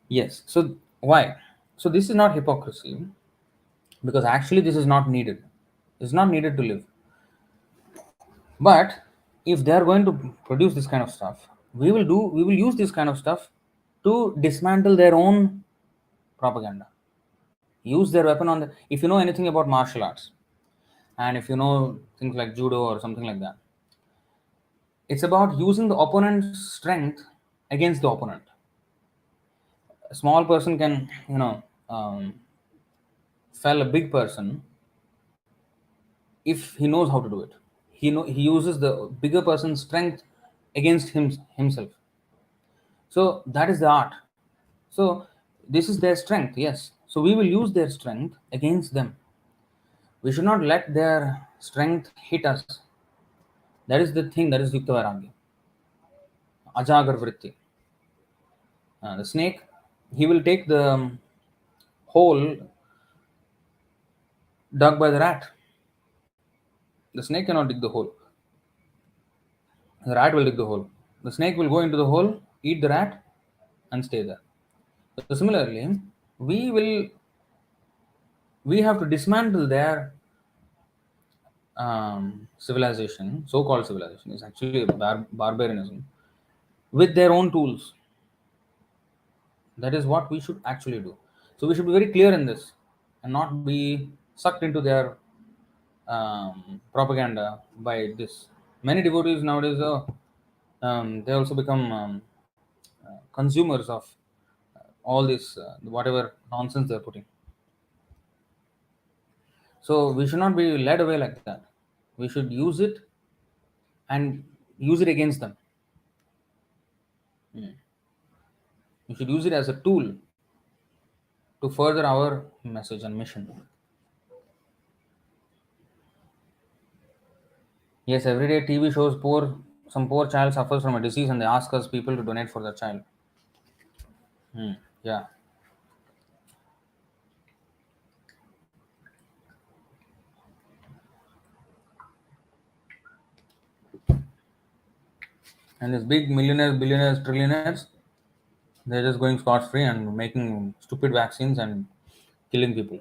Yes. So why? So this is not hypocrisy because actually this is not needed. It's not needed to live. But if they are going to produce this kind of stuff, we will use this kind of stuff to dismantle their own propaganda. Use their weapon on the. If you know anything about martial arts, and if you know things like judo or something like that, it's about using the opponent's strength against the opponent. A small person can, fell a big person if he knows how to do it. He uses the bigger person's strength against himself. So that is the art. So this is their strength, yes. So we will use their strength against them. We should not let their strength hit us. That is the thing. That is Yukta Vairagya. Ajagar Vritti. The snake, he will take the hole dug by the rat. The snake cannot dig the hole. The rat will dig the hole. The snake will go into the hole, eat the rat, and stay there. So similarly, we will we have to dismantle their civilization, so-called civilization, is actually a barbarianism, with their own tools. That is what we should actually do. So we should be very clear in this and not be sucked into their propaganda by this. Many devotees nowadays, they also become consumers of all this, whatever nonsense they're putting. So we should not be led away like that. We should use it and use it against them. We should use it as a tool to further our message and mission. Yes, everyday TV shows some poor child suffers from a disease and they ask us people to donate for their child. Yeah, and these big millionaires, billionaires, trillionaires, they're just going scot free and making stupid vaccines and killing people.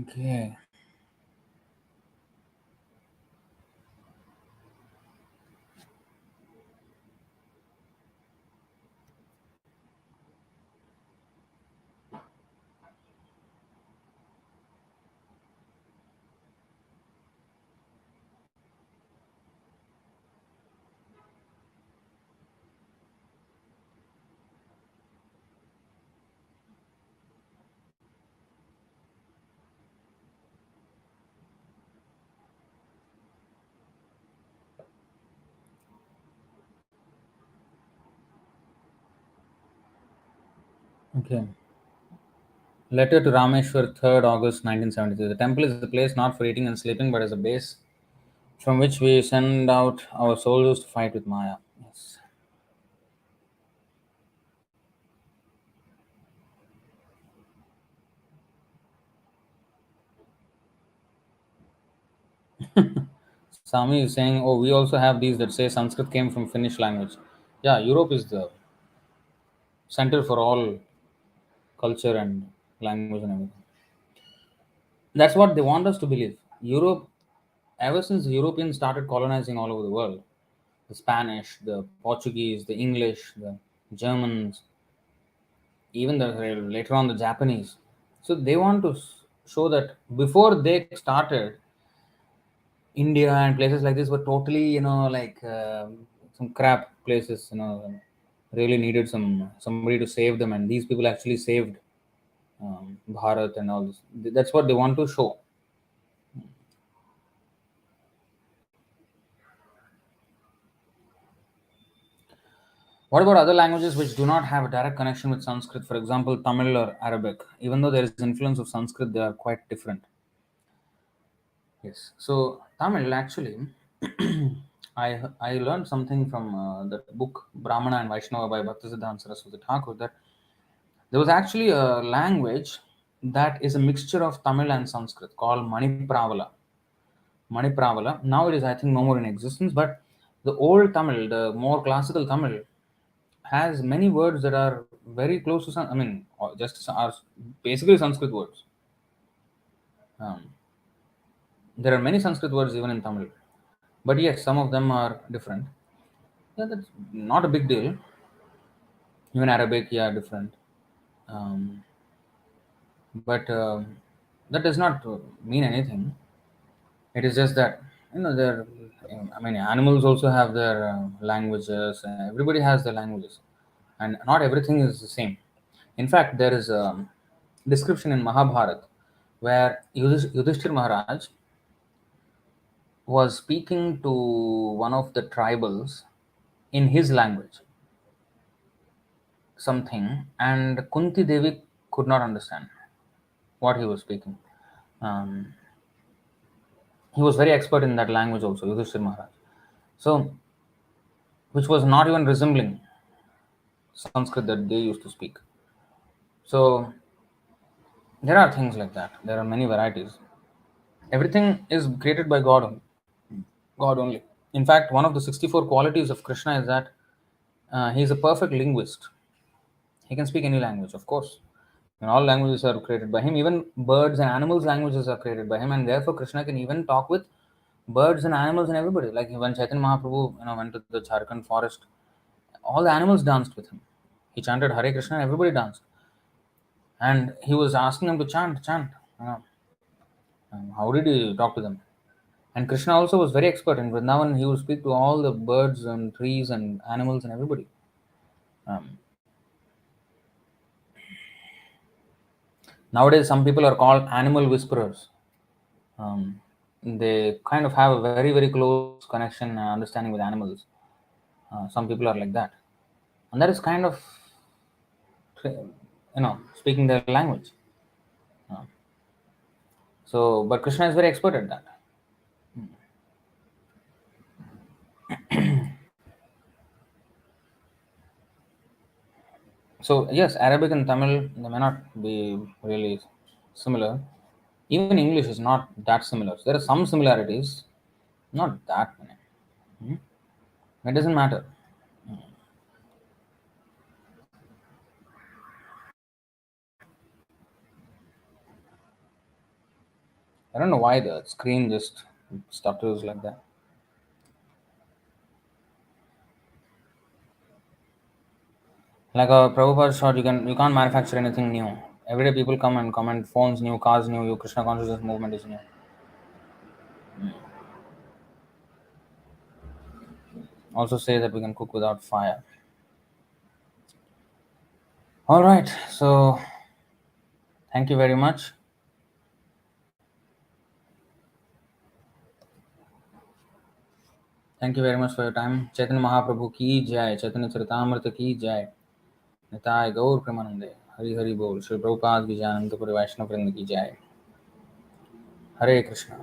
Okay. Okay. Letter to Rameshwar, 3rd August 1973. The temple is a place not for eating and sleeping, but as a base from which we send out our soldiers to fight with Maya. Yes. Sami is saying, oh, we also have these that say Sanskrit came from Finnish language. Yeah, Europe is the center for all culture and language and everything. That's what they want us to believe. Europe, ever since the Europeans started colonizing all over the world, the Spanish, the Portuguese, the English, the Germans, even the later on the Japanese. So they want to show that before they started, India and places like this were totally, like some crap places. Really needed somebody to save them, and these people actually saved Bharat and all this. That's what they want to show. What about other languages which do not have a direct connection with Sanskrit? For example, Tamil or Arabic. Even though there is influence of Sanskrit, they are quite different. Yes. So Tamil actually, I learned something from the book Brahmana and Vaishnava by Bhaktisiddhanta Saraswati Thakur, that there was actually a language that is a mixture of Tamil and Sanskrit called Manipravala. Manipravala. Now it is, I think, no more in existence, but the old Tamil, the more classical Tamil, has many words that are very close to I mean, or just are basically Sanskrit words. Um, there are many Sanskrit words even in Tamil, but yes, some of them are different. Yeah, that's not a big deal. Even Arabic, yeah, different. Um, but that does not mean anything. It is just that, there. I mean, animals also have their languages. Everybody has their languages, and not everything is the same. In fact, there is a description in Mahabharata where Yudhishthir Maharaj was speaking to one of the tribals in his language, something, and Kunti Devi could not understand what he was speaking. Um, he was very expert in that language also, Yudhishthir Maharaj. So, which was not even resembling Sanskrit that they used to speak. So, there are things like that. There are many varieties. Everything is created by God only. In fact, one of the 64 qualities of Krishna is that he is a perfect linguist. He can speak any language, of course. And all languages are created by him. Even birds and animals' languages are created by him, and therefore Krishna can even talk with birds and animals and everybody. Like when Chaitanya Mahaprabhu, went to the Jharkhand forest, all the animals danced with him. He chanted Hare Krishna, and everybody danced. And he was asking them to chant. How did he talk to them? And Krishna also was very expert in Vrindavan. He would speak to all the birds and trees and animals and everybody. Um, Nowadays, some people are called animal whisperers. Um, they kind of have a very, very close connection and understanding with animals. Some people are like that. And that is kind of, speaking their language. Uh, but Krishna is very expert at that. So yes, Arabic and Tamil, they may not be really similar. Even English is not that similar. There are some similarities, not that many. It doesn't matter. I don't know why the screen just stutters like that. Like a Prabhupada shot, you can't manufacture anything new. Every day people come and comment, phones new, cars new, your Krishna consciousness movement is new. Also say that we can cook without fire. All right, so thank you very much. Thank you very much for your time. Chaitanya Mahaprabhu ki jai, Chaitanya Charitamrita ki jai. Nitai Gaur Premanande, Hari Hari Bol, Shri Prabhupada ki jai, Anantapuri Vaishnava Vrinda ki jai. Hare Krishna.